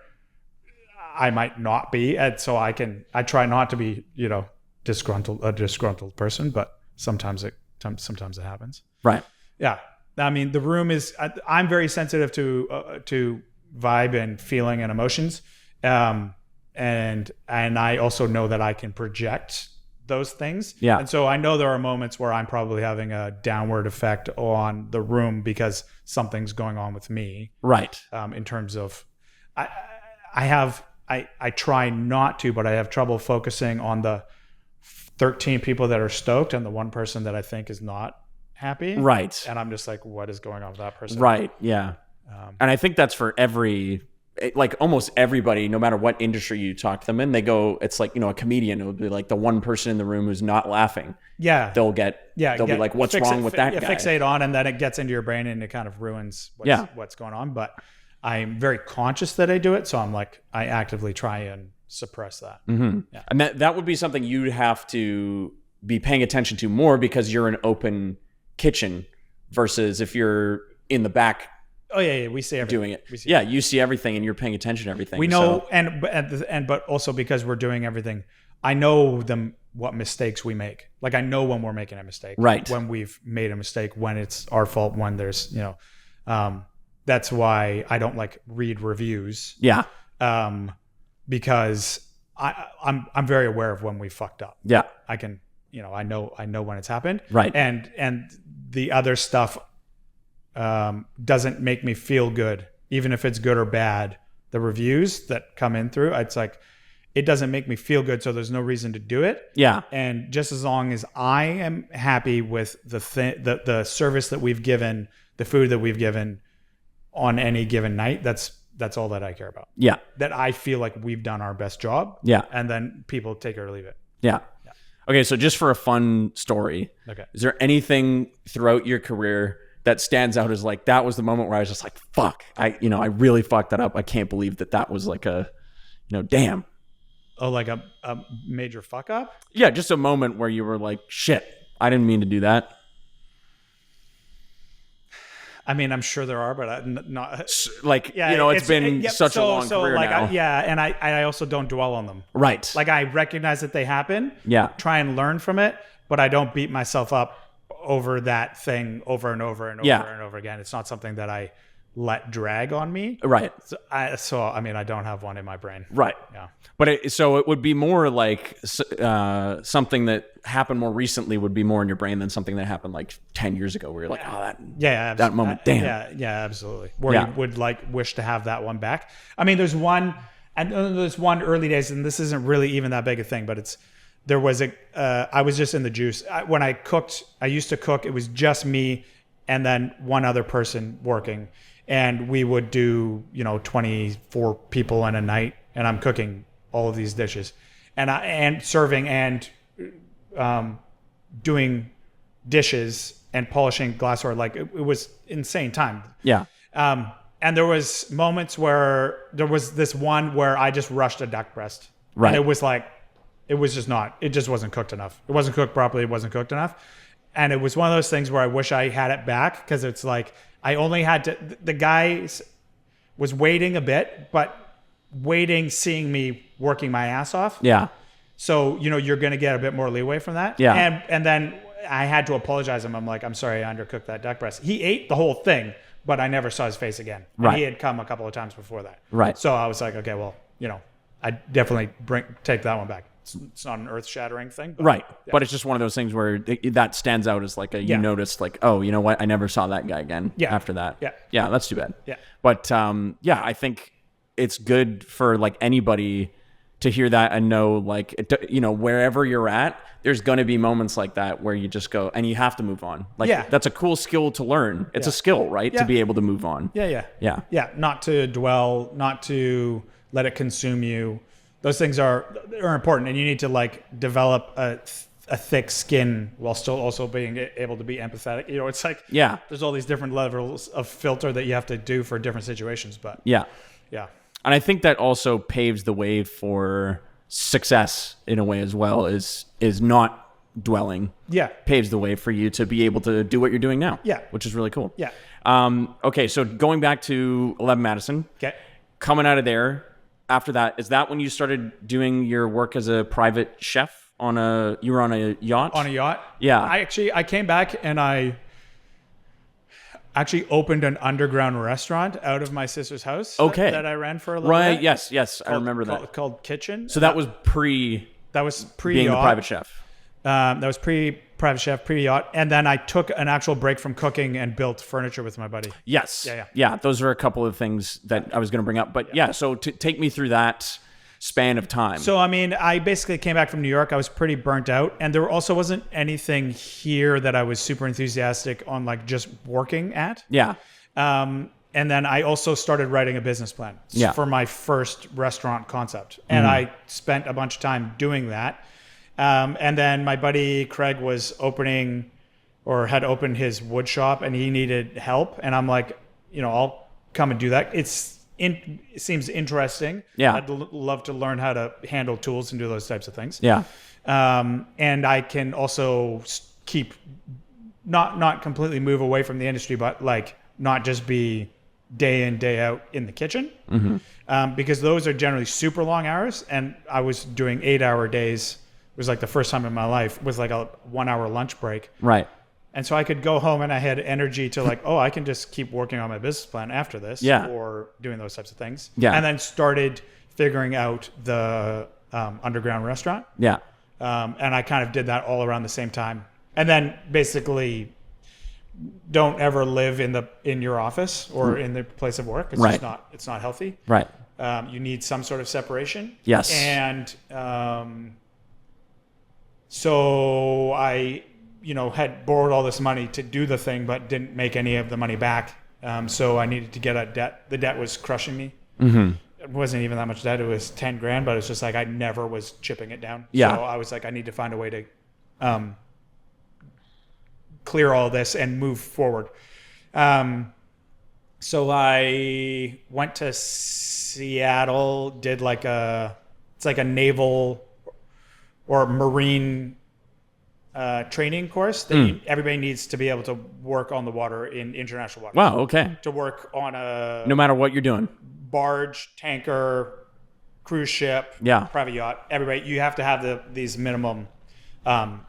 I might not be. And so I try not to be, a disgruntled person, but sometimes it happens. Right. Yeah. The room is, I'm very sensitive to vibe and feeling and emotions. And I also know that I can project those things. And so I know there are moments where I'm probably having a downward effect on the room because something's going on with me. Right. In terms of, I try not to, but I have trouble focusing on the 13 people that are stoked and the one person that I think is not happy. Right. And I'm just like, what is going on with that person? Right. Yeah. And I think that's for almost everybody, no matter what industry you talk to them in, they go, it's like, a comedian, it would be like the one person in the room who's not laughing. They'll be like, what's wrong with that guy? Fixate on, and then it gets into your brain and it kind of ruins what's going on. But I'm very conscious that I do it. So I'm like, I actively try and suppress that. Mm-hmm. Yeah. And that would be something you'd have to be paying attention to more because you're an open kitchen versus if you're in the back. Oh yeah, we see everything. Doing it. You see everything and you're paying attention to everything. We know, but also because we're doing everything, I know what mistakes we make. Like I know when we're making a mistake. Right. When we've made a mistake, when it's our fault, when there's, That's why I don't like read reviews. Yeah. Because I'm very aware of when we fucked up. Yeah. I can, I know when it's happened. Right. And the other stuff doesn't make me feel good, even if it's good or bad. The reviews that come in through, it's like, it doesn't make me feel good, so there's no reason to do it. Yeah. And just as long as I am happy with the service that we've given, the food that we've given on any given night, that's all that I care about. Yeah. That I feel like we've done our best job. Yeah. And then people take it or leave it. Yeah. Okay, so just for a fun story, is there anything throughout your career that stands out as like, that was the moment where I was just like, fuck, I really fucked that up. I can't believe that was like a, damn. Oh, like a major fuck up? Yeah, just a moment where you were like, shit, I didn't mean to do that. I mean, I'm sure there are, but not like, it's been such a long career now. And I also don't dwell on them. Right. Like, I recognize that they happen. Yeah. Try and learn from it, but I don't beat myself up over that thing over and over and over and over again. It's not something that I let drag on me. Right. So I mean, I don't have one in my brain. Right. Yeah. But it would be more like something that happened more recently would be more in your brain than something that happened like 10 years ago where you're like, oh, that moment, damn. Yeah, absolutely. Where you would like wish to have that one back. I mean, there's one early days, and this isn't really even that big a thing, but I was just in the juice. When I used to cook, it was just me and then one other person working. And we would do, 24 people in a night, and I'm cooking all of these dishes, and serving and doing dishes and polishing glassware. Like it was insane time. Yeah. And there was moments where there was this one where I just rushed a duck breast. Right. And it was like, it just wasn't cooked enough. It wasn't cooked properly. It wasn't cooked enough. And it was one of those things where I wish I had it back, because it's like, I only had to, the guy was waiting a bit, but seeing me working my ass off. Yeah. So, you're going to get a bit more leeway from that. Yeah. And then I had to apologize to him. I'm like, I'm sorry, I undercooked that duck breast. He ate the whole thing, but I never saw his face again. Right. And he had come a couple of times before that. Right. So I was like, okay, well, I definitely take that one back. It's not an earth-shattering thing. But, right. Yeah. But it's just one of those things where that stands out as like you noticed, like, oh, you know what? I never saw that guy again after that. Yeah. Yeah, that's too bad. Yeah. But I think it's good for like anybody to hear that and know, like, wherever you're at, there's going to be moments like that where you just go and you have to move on. Like, that's a cool skill to learn. It's a skill, right? Yeah. To be able to move on. Yeah. Yeah. Not to dwell, not to let it consume you. Those things are important, and you need to like develop a thick skin while still also being able to be empathetic. It's like, there's all these different levels of filter that you have to do for different situations, but yeah. And I think that also paves the way for success in a way as well, is not dwelling. Yeah. Paves the way for you to be able to do what you're doing now. Yeah. Which is really cool. Yeah. Okay. So going back to 11 Madison. Okay. Coming out of there, after that, is that when you started doing your work as a private chef you were on a yacht? On a yacht. Yeah. I came back and I actually opened an underground restaurant out of my sister's house. Okay. That I ran for a little bit. Right. Yes. I remember that. Called Kitchen. So that was pre being the private chef. That was pre-private chef, pre-yacht. And then I took an actual break from cooking and built furniture with my buddy. Yes. Yeah. Those are a couple of things that I was going to bring up. But so take me through that span of time. So, I mean, I basically came back from New York. I was pretty burnt out. And there also wasn't anything here that I was super enthusiastic on, like, just working at. Yeah. And then I also started writing a business plan for my first restaurant concept. And I spent a bunch of time doing that. And then my buddy Craig was had opened his wood shop, and he needed help. And I'm like, I'll come and do that. It seems interesting. Yeah. I'd love to learn how to handle tools and do those types of things. Yeah. And I can also keep not completely move away from the industry, but like not just be day in, day out in the kitchen. Mm-hmm. Because those are generally super long hours. And I was doing 8-hour days. It was like the first time in my life with like a 1-hour lunch break. Right. And so I could go home and I had energy to like, I can just keep working on my business plan after this, or doing those types of things. Yeah. And then started figuring out the underground restaurant. Yeah. And I kind of did that all around the same time. And then basically don't ever live in your office or in the place of work. It's just not healthy. Right. You need some sort of separation. Yes. And so I, had borrowed all this money to do the thing, but didn't make any of the money back. So I needed to get a debt. The debt was crushing me. Mm-hmm. It wasn't even that much debt. It was 10 grand, but it's just like I never was chipping it down. Yeah. So I was like, I need to find a way to clear all this and move forward. So I went to Seattle, did it's like a naval or marine training course that everybody needs to be able to work on the water in international water. Wow. Okay. To work on no matter what you're doing. Barge, tanker, cruise ship, private yacht, everybody, you have to have these minimum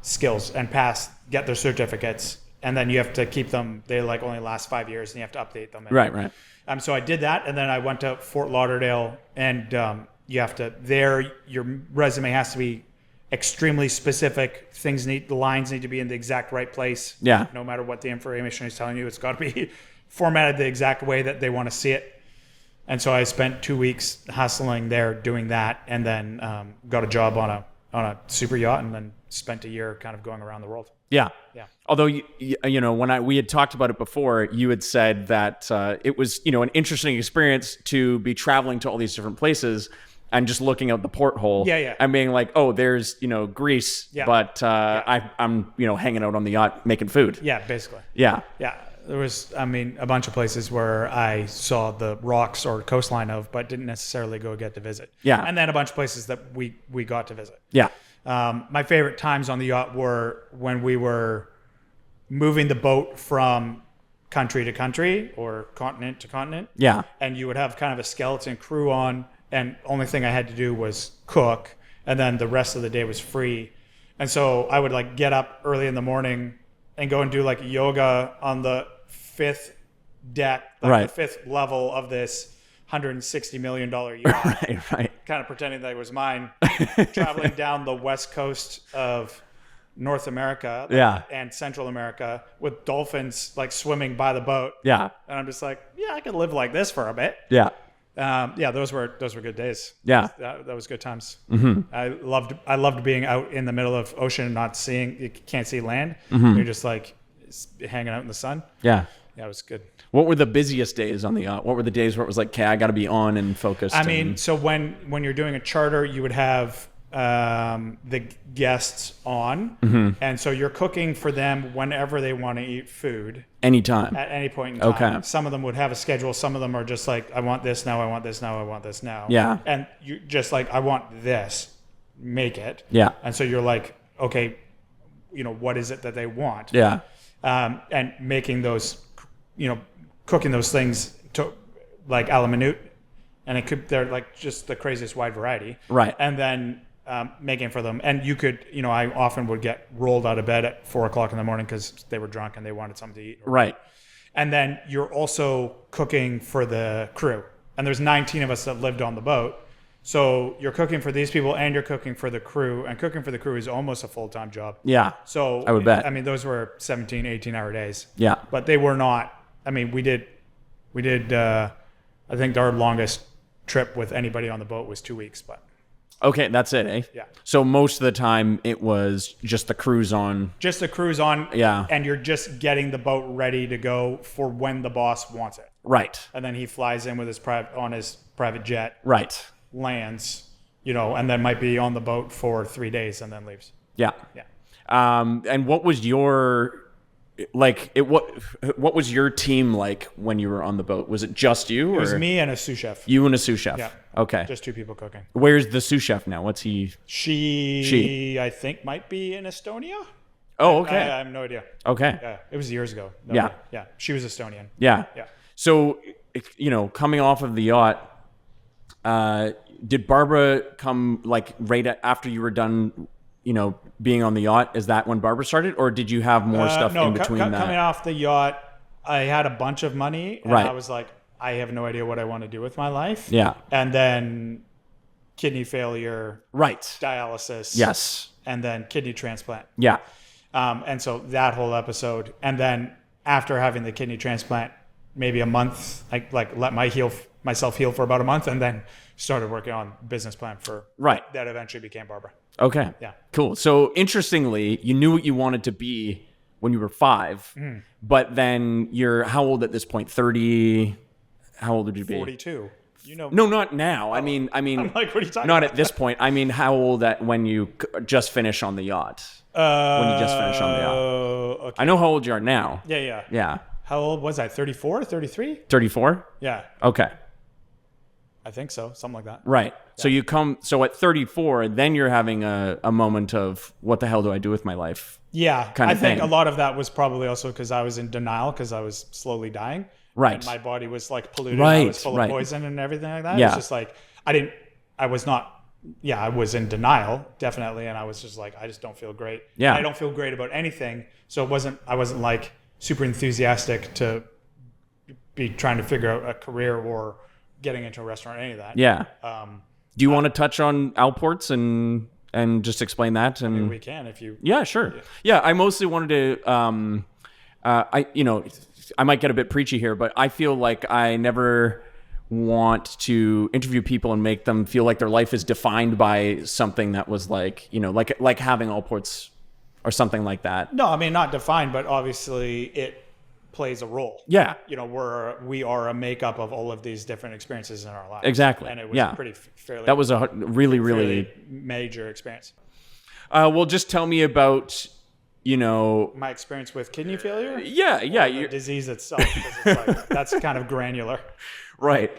skills and get their certificates, and then you have to keep them. They only last 5 years, and you have to update them. Right. So I did that, and then I went to Fort Lauderdale, and you have to your resume has to be extremely specific. The lines need to be in the exact right place. Yeah. No matter what the information is telling you, it's got to be formatted the exact way that they want to see it. And so I spent 2 weeks hustling there doing that, and then got a job on a super yacht, and then spent a year kind of going around the world. Yeah. Yeah. Although, when we had talked about it before, you had said that it was, an interesting experience to be traveling to all these different places and just looking out the porthole. Yeah. And being like, oh, there's, Greece, but I'm, hanging out on the yacht making food. Yeah, basically. Yeah. Yeah. There was, a bunch of places where I saw the rocks or coastline of, but didn't necessarily get to visit. Yeah. And then a bunch of places that we got to visit. Yeah. My favorite times on the yacht were when we were moving the boat from country to country or continent to continent. Yeah. And you would have kind of a skeleton crew on, and only thing I had to do was cook, and then the rest of the day was free. And so I would get up early in the morning and go and do yoga on the 5th deck, the 5th level of this $160 million yacht. Right. Kind of pretending that it was mine, traveling down the west coast of North America and Central America with dolphins swimming by the boat. Yeah. And I'm just like, I could live like this for a bit. Yeah. Those were good days. Yeah. That was good times. Mm-hmm. I loved being out in the middle of ocean and you can't see land. Mm-hmm. You're just hanging out in the sun. Yeah. Yeah, it was good. What were the busiest days on the yacht? What were the days where it was okay, I got to be on and focused? So when you're doing a charter, you would have the guests on, and so you're cooking for them whenever they want to eat food. Anytime. At any point in time. Okay. Some of them would have a schedule. Some of them are just I want this now, I want this now, I want this now. Yeah. And you just I want this, make it. Yeah. And so you're okay, what is it that they want? Yeah. And making those, cooking those things to a la minute, and they're just the craziest wide variety. Right. And then making for them. And you could, I often would get rolled out of bed at 4:00 in the morning because they were drunk and they wanted something to eat. Right. And then you're also cooking for the crew. And there's 19 of us that lived on the boat. So you're cooking for these people and you're cooking for the crew. And cooking for the crew is almost a full-time job. Yeah. So I would bet. Those were 17, 18-hour days. Yeah. But they were not. We did. I think our longest trip with anybody on the boat was 2 weeks. But okay, that's it, eh? Yeah. So most of the time it was just the cruise on. Just the cruise on. Yeah. And you're just getting the boat ready to go for when the boss wants it. Right. And then he flies in with his private jet. Right. Lands, and then might be on the boat for 3 days and then leaves. Yeah. Yeah. And what was your what was your team like when you were on the boat? Was it just you? It was me and a sous chef. You and a sous chef. Yeah. Okay. Just 2 people cooking. Where's the sous chef now? What's he? She I think might be in Estonia. Oh, okay. I have no idea. Okay. Yeah. It was years ago. No Yeah. idea. Yeah. She was Estonian. Yeah. Yeah. So, coming off of the yacht, did Barbara come right after you were done being on the yacht, is that when Barbara started, or did you have more stuff in between that? Coming off the yacht, I had a bunch of money, and I was like, I have no idea what I want to do with my life. Yeah. And then kidney failure, dialysis, yes, and then kidney transplant. Yeah. And so that whole episode, and then after having the kidney transplant, maybe a month, I let myself heal for about a month, and then started working on business plan for that eventually became Barbara. Okay. Yeah. Cool. So interestingly, you knew what you wanted to be when you were 5, but then you're how old at this point? 30. How old would you be? 42. No, not now. I mean, I'm like, what are you talking not about? at this point. I mean, how old when you just finish on the yacht? When you just finish on the yacht. Okay. I know how old you are now. Yeah. How old was I? 34, 33? 34? Yeah. Okay. I think so. Something like that. Right. Yeah. So at 34, then you're having a moment of what the hell do I do with my life? Yeah. I think a lot of that was probably also because I was in denial because I was slowly dying. Right. And my body was like polluted. I was full of poison and everything like that. Yeah. It's just like, I was in denial, definitely. And I was just like, I just don't feel great. Yeah. I don't feel great about anything. So I wasn't like super enthusiastic to be trying to figure out a career or getting into a restaurant or any of that. Yeah. Do you want to touch on Alports and just explain that? And I mean, we can if you. Yeah, sure. Yeah. I mostly wanted to, I might get a bit preachy here, but I feel like I never want to interview people and make them feel like their life is defined by something that was like having Alports or something like that. No, I mean, not defined, but obviously it plays a role. Yeah. We are a makeup of all of these different experiences in our lives. Exactly. And it was fairly. That was a really major experience. Well, just tell me about, my experience with kidney failure. Yeah. The disease itself, because it's like, that's kind of granular. Right.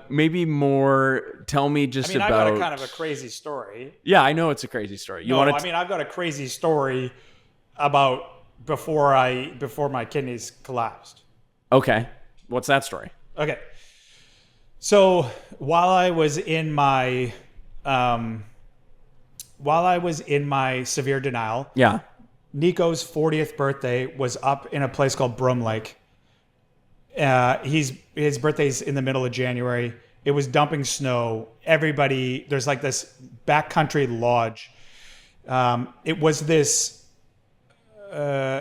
Maybe more. Tell me just about. I've got a kind of a crazy story. Yeah, I know it's a crazy story. I've got a crazy story about before my kidneys collapsed. Okay. What's that story? Okay. So while I was in my severe denial, Nico's 40th birthday was up in a place called Broom Lake. His birthday's in the middle of January. It was dumping snow. There's like this backcountry lodge. It was this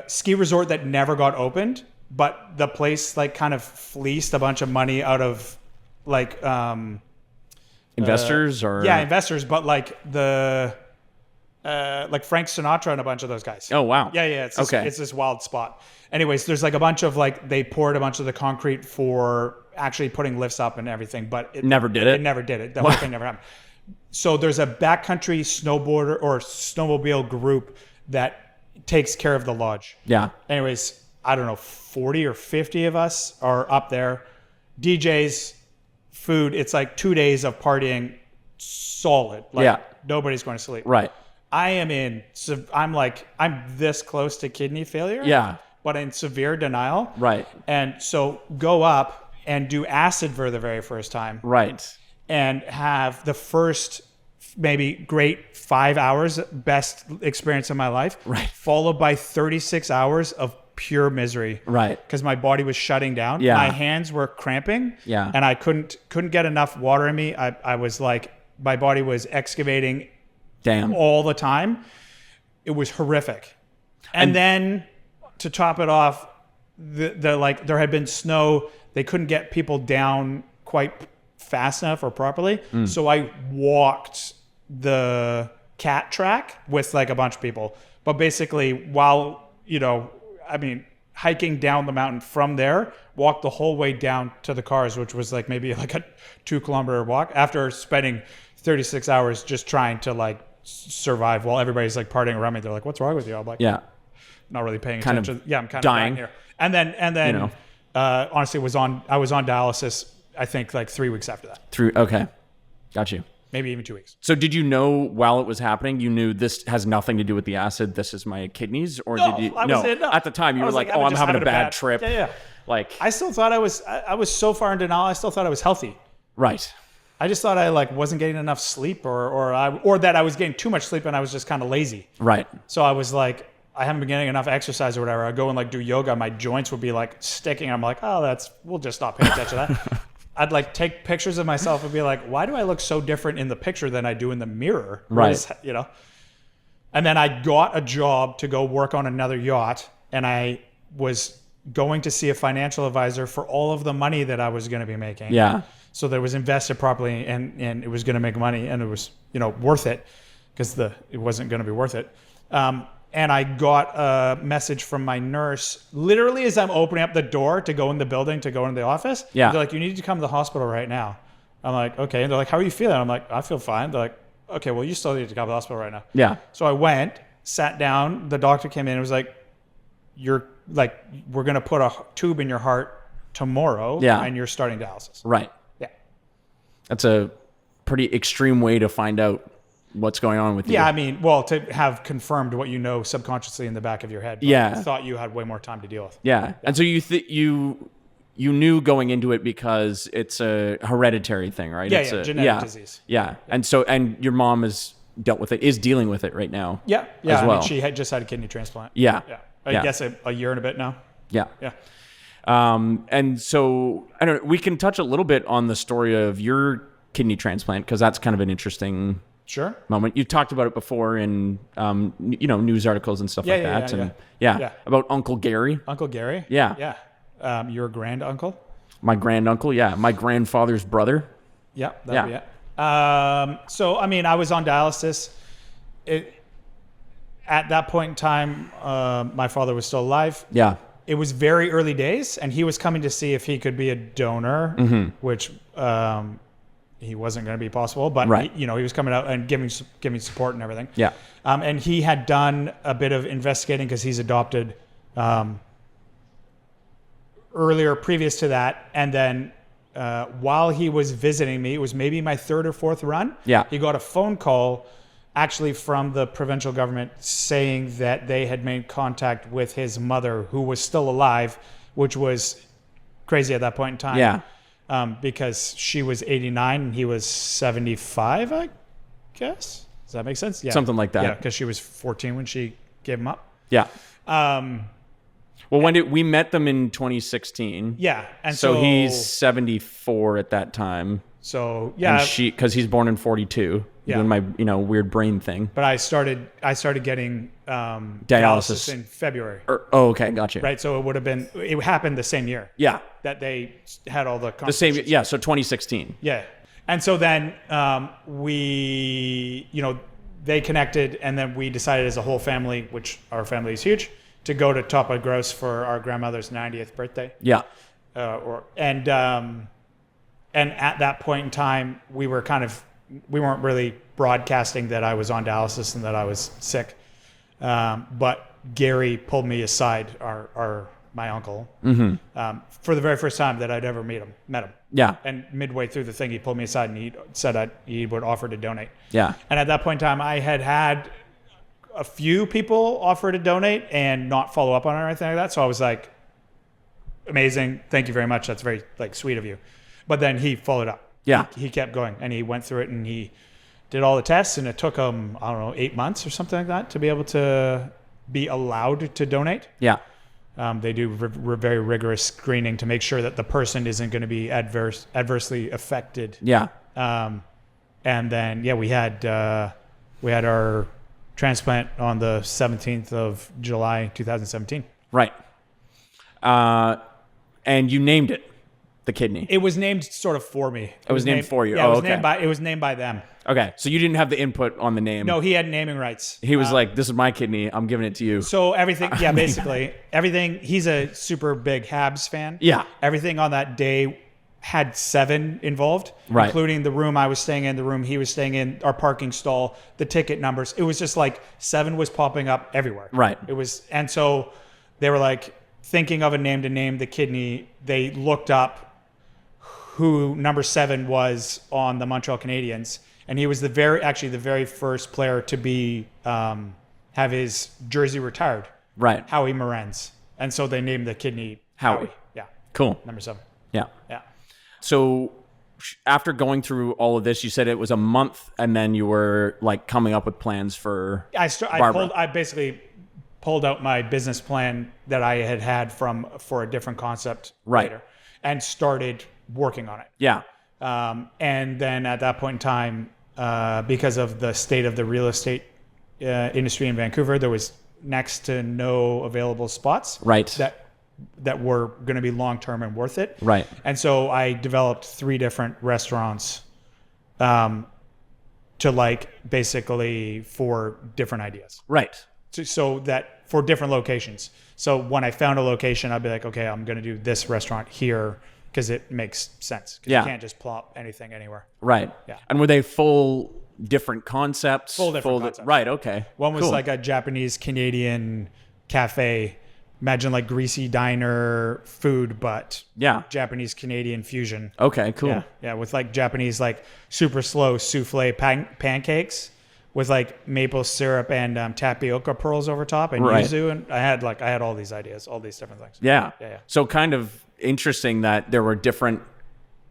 ski resort that never got opened, but the place like kind of fleeced a bunch of money out of like investors investors, but like like Frank Sinatra and a bunch of those guys. Oh wow. Yeah. It's this wild spot. Anyways, there's like a bunch of they poured a bunch of the concrete for actually putting lifts up and everything, but it never did it. It never did it. The whole thing never happened. So there's a backcountry snowboarder or snowmobile group that takes care of the lodge. Yeah. Anyways, I don't know, 40 or 50 of us are up there. DJs, food. It's like 2 days of partying solid. Nobody's going to sleep. Right. I'm this close to kidney failure. Yeah. But in severe denial. Right. And so go up and do acid for the very first time. Right. And have the first maybe great 5 hours, best experience of my life. Right. Followed by 36 hours of pure misery. Right. Because my body was shutting down. Yeah. My hands were cramping. Yeah. And I couldn't get enough water in me. I was like, my body was excavating. Damn. All the time. It was horrific. And then to top it off, there had been snow. They couldn't get people down quite fast enough or properly. So I walked the cat track with like a bunch of people. But basically while, hiking down the mountain from there, walked the whole way down to the cars, which was like maybe like a 2-kilometer walk after spending 36 hours just trying to like survive while everybody's like partying around me. They're like, "What's wrong with you?" I'm like, not really paying attention. I'm kind of dying here. And then honestly, I was on dialysis. I think like 3 weeks after that. Okay, got you. Maybe even 2 weeks. So did you know while it was happening, you knew this has nothing to do with the acid? This is my kidneys, or did you? No, at the time you were like, "Oh, I'm having a bad trip." Yeah. Like I still thought I was so far in denial. I still thought I was healthy. Right. I just thought I like wasn't getting enough sleep or that I was getting too much sleep and I was just kind of lazy. Right. So I was like, I haven't been getting enough exercise or whatever. I go and like do yoga. My joints would be like sticking. I'm like, oh, we'll just stop paying attention to that. I'd like take pictures of myself and be like, why do I look so different in the picture than I do in the mirror? Right. You know? And then I got a job to go work on another yacht, and I was going to see a financial advisor for all of the money that I was going to be making. Yeah. So that it was invested properly and it was going to make money and it was, worth it because it wasn't going to be worth it. And I got a message from my nurse literally as I'm opening up the door to go in the building, to go into the office. Yeah. They're like, you need to come to the hospital right now. I'm like, okay. And they're like, how are you feeling? I'm like, I feel fine. They're like, okay, well, you still need to come to the hospital right now. Yeah. So I went, sat down. The doctor came in and was like, we're going to put a tube in your heart tomorrow. Yeah. And you're starting dialysis. Right. Yeah. That's a pretty extreme way to find out what's going on with you. Yeah, I mean, well, to have confirmed what you know subconsciously in the back of your head. But Yeah. I thought you had way more time to deal with. Yeah. And so you knew going into it because it's a hereditary thing, right? Yeah, it's a genetic disease. Yeah. And your mom has dealt with it, is dealing with it right now. Yeah. Yeah. As well. I mean, she had just had a kidney transplant. Yeah. Yeah. I guess a year and a bit now. Yeah. Yeah. And so I don't know, we can touch a little bit on the story of your kidney transplant because that's kind of an interesting moment. You talked about it before in news articles and stuff like that. And about Uncle Gary. Uncle Gary? Yeah. Yeah. Your grand uncle? My grand uncle, yeah. My grandfather's brother. Yeah, that'd be it. So I mean, I was on dialysis. At that point in time, my father was still alive. Yeah. It was very early days, and he was coming to see if he could be a donor, which he wasn't going to be possible. But he was coming out and giving support and everything. Yeah. And he had done a bit of investigating because he's adopted earlier, previous to that, and then while he was visiting me, it was maybe my third or fourth run. Yeah. He got a phone call actually from the provincial government saying that they had made contact with his mother, who was still alive, which was crazy at that point in time. Yeah. Because she was 89 and he was 75, I guess. Does that make sense? Yeah. Something like that. Yeah, because she was 14 when she gave him up. Yeah. Well, when we met them in 2016. Yeah. And so he's 74 at that time. So yeah. And because he's born in 42. Yeah. Doing my weird brain thing. But I started getting dialysis in February. Okay, gotcha. Right, so it happened the same year. Yeah. That they had all the same. Yeah, so 2016. Yeah, and so then they connected, and then we decided as a whole family, which our family is huge, to go to Tapa Gross for our grandmother's 90th birthday. Yeah. And at that point in time, we weren't really broadcasting that I was on dialysis and that I was sick. But Gary pulled me aside, my uncle, for the very first time that I'd ever met him. Yeah. And midway through the thing, he pulled me aside and he said he would offer to donate. Yeah. And at that point in time, I had a few people offer to donate and not follow up on it or anything like that. So I was like, amazing. Thank you very much. That's very sweet of you. But then he followed up. Yeah. He kept going and he went through it and he did all the tests, and it took him, 8 months or something like that to be able to be allowed to donate. Yeah. They do very rigorous screening to make sure that the person isn't going to be adversely affected. Yeah. And then, we had our transplant on the 17th of July, 2017. Right. And you named it. The kidney. It was named sort of for me. It was named for you. Yeah, okay. It was named by them. Okay, so you didn't have the input on the name. No, he had naming rights. He was like, "This is my kidney. I'm giving it to you." So everything, basically everything. He's a super big Habs fan. Yeah. Everything on that day had 7 involved, right, including the room I was staying in, the room he was staying in, our parking stall, the ticket numbers. It was just like 7 was popping up everywhere. Right. It was, and so they were like thinking of a name to name the kidney. They looked up who number 7 was on the Montreal Canadiens, and he was the very first player to be have his jersey retired. Right. Howie Morenz. And so they named the kidney Howie. Yeah. Cool. Number 7. Yeah. Yeah. So after going through all of this, you said it was a month, and then you were like coming up with plans for I basically pulled out my business plan that I had for a different concept later, and started working on it. Yeah. And then at that point in time, because of the state of the real estate industry in Vancouver, there was next to no available spots that were going to be long-term and worth it. Right. And so I developed 3 different restaurants to like basically for different ideas. Right. So that for different locations. So when I found a location, I'd be like, okay, I'm going to do this restaurant here because it makes sense. Because you can't just plop anything anywhere. Right. Yeah. And were they full different concepts? Full different concepts. Right. Okay. One was like a Japanese Canadian cafe. Imagine like greasy diner food, but Japanese Canadian fusion. Okay, cool. Yeah, with like Japanese like super slow souffle pancakes with like maple syrup and tapioca pearls over top and yuzu, and I had all these ideas, all these different things. Yeah. So kind of interesting that there were different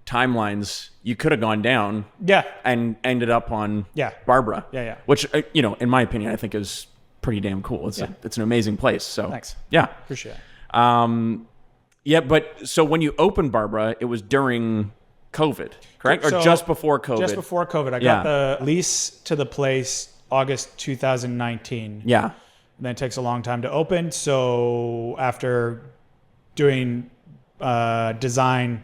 timelines you could have gone down. Yeah. And ended up on Barbara. Yeah. Which in my opinion, I think is pretty damn cool. It's an amazing place. So thanks. Yeah. Appreciate it. But so when you opened Barbara, it was during COVID, correct? Or just before COVID? Just before COVID. I got the lease to the place August 2019. Yeah. And then it takes a long time to open. So after doing design,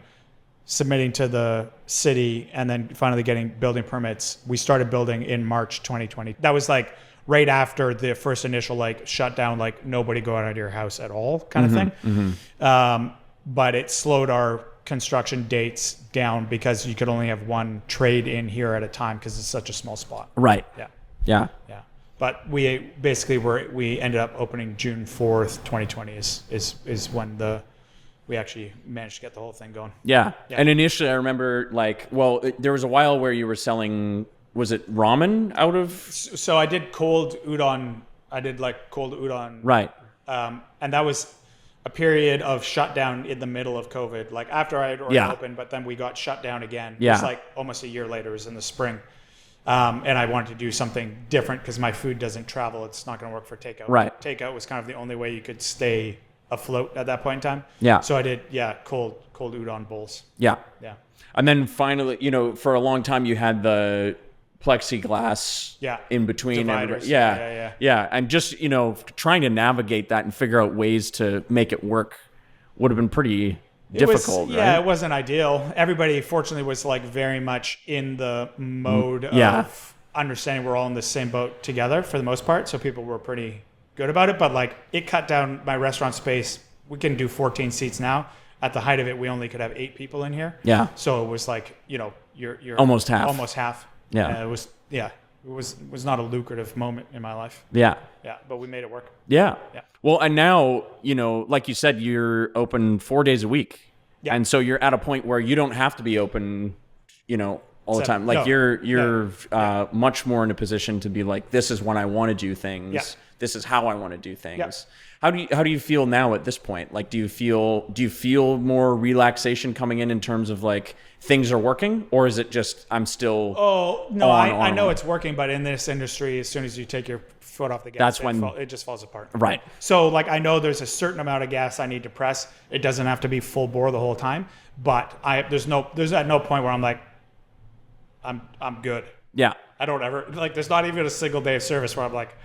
submitting to the city, and then finally getting building permits, we started building in March 2020. That was like right after the first initial like shutdown, like nobody go out of your house at all kind of thing. Mm-hmm. But it slowed our construction dates down because you could only have one trade in here at a time because it's such a small spot. Right. Yeah. But we basically we ended up opening June 4th, 2020 is when we actually managed to get the whole thing going. Yeah. And initially I remember there was a while where you were selling, was it ramen out of? So I did cold udon. Right. And that was a period of shutdown in the middle of COVID. Like after I had already opened, but then we got shut down again. Yeah. It was like almost a year later. It was in the spring. And I wanted to do something different because my food doesn't travel. It's not going to work for takeout. Right. Takeout was kind of the only way you could stay afloat at that point in time. Yeah. So I did, cold udon bowls. Yeah. Yeah. And then finally, for a long time you had the plexiglass in between dividers. everybody. Yeah. And just, trying to navigate that and figure out ways to make it work would have been pretty difficult, right? Yeah, it wasn't ideal. Everybody fortunately was like very much in the mode of understanding we're all in the same boat together for the most part. So people were pretty good about it, but like it cut down my restaurant space. We can do 14 seats now. At the height of it, we only could have 8 people in here. Yeah. So it was like, you're almost half. Almost half. Yeah. It was not a lucrative moment in my life. Yeah. Yeah, but we made it work. Yeah. Well, and now, like you said, you're open 4 days a week. Yeah. And so you're at a point where you don't have to be open, all the time. Like you're much more in a position to be like, this is when I want to do things. Yeah. This is how I want to do things. Yeah. How do you feel now at this point? Like, do you feel more relaxation coming in terms of like things are working, or is it just I'm still? Oh no, I know it's working, but in this industry, as soon as you take your foot off the gas, that's when it just falls apart. Right. So like I know there's a certain amount of gas I need to press. It doesn't have to be full bore the whole time, but there's at no point where I'm like I'm good. Yeah. I don't ever there's not even a single day of service where I'm like,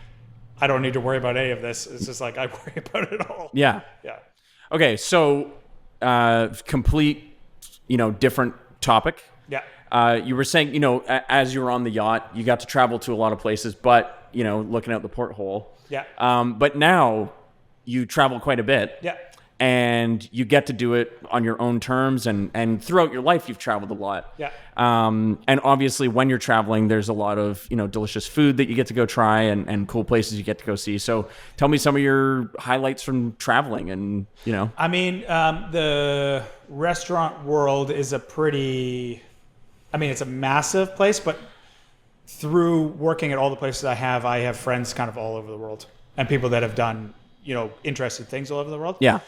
I don't need to worry about any of this. It's just like I worry about it all. Yeah. Yeah. Okay. So, complete, different topic. Yeah. You were saying, as you were on the yacht, you got to travel to a lot of places, but, looking out the porthole. Yeah. But now you travel quite a bit. Yeah. And you get to do it on your own terms, and throughout your life, you've traveled a lot. Yeah. And obviously, when you're traveling, there's a lot of delicious food that you get to go try, and cool places you get to go see. So, tell me some of your highlights from traveling, and I mean, the restaurant world is it's a massive place, but through working at all the places I have friends kind of all over the world, and people that have done interesting things all over the world. Yeah.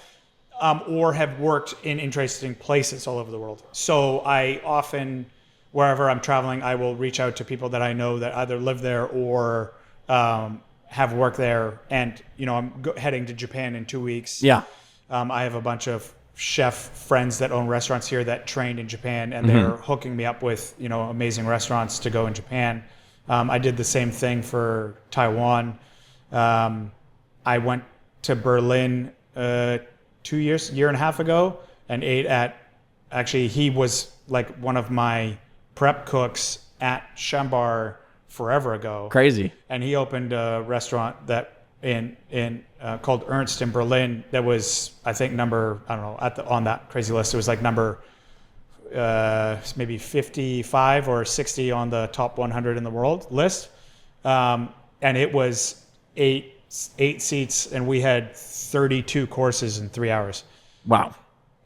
or have worked in interesting places all over the world. So I often, wherever I'm traveling, I will reach out to people that I know that either live there or have worked there. And, I'm heading to Japan in 2 weeks. Yeah. I have a bunch of chef friends that own restaurants here that trained in Japan, and they're hooking me up with, amazing restaurants to go in Japan. I did the same thing for Taiwan. I went to Berlin 2 years, year and a half ago, and ate actually, he was like one of my prep cooks at Chambar forever ago. Crazy. And he opened a restaurant that called Ernst in Berlin that was, I think, on that crazy list, it was like number maybe 55 or 60 on the top 100 in the world list. And it was eight seats, and we had 32 courses in 3 hours. Wow.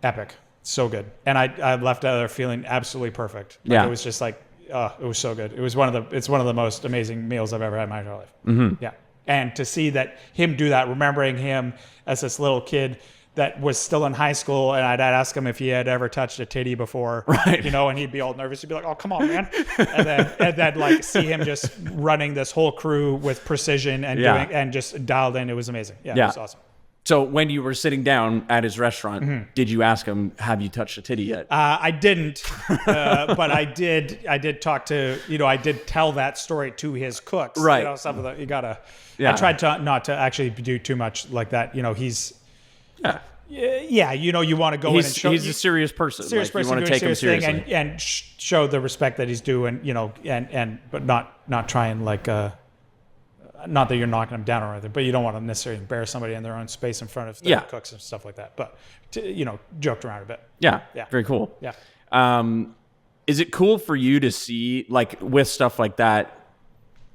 Epic. So good. And I left out there feeling absolutely perfect. It was just like, it was so good. It's one of the most amazing meals I've ever had in my entire life. Mm-hmm. Yeah. And to see him do that, remembering him as this little kid that was still in high school, and I'd ask him if he had ever touched a titty before, right? And he'd be all nervous. He'd be like, "Oh, come on, man!" and then like see him just running this whole crew with precision and doing and just dialed in. It was amazing. Yeah, it was awesome. So when you were sitting down at his restaurant, did you ask him, "Have you touched a titty yet?" I didn't, but I did. I did talk to I did tell that story to his cooks. Right. Some of the you gotta. Yeah. I tried to not to actually do too much like that. He's. Yeah, you want to go in and show he's a serious person. Serious person, you want to take him seriously and show the respect that he's due, and but not try and like not that you're knocking him down or anything, but you don't want to necessarily embarrass somebody in their own space in front of their cooks and stuff like that. But joked around a bit. Yeah, very cool. Yeah. Is it cool for you to see, like, with stuff like that?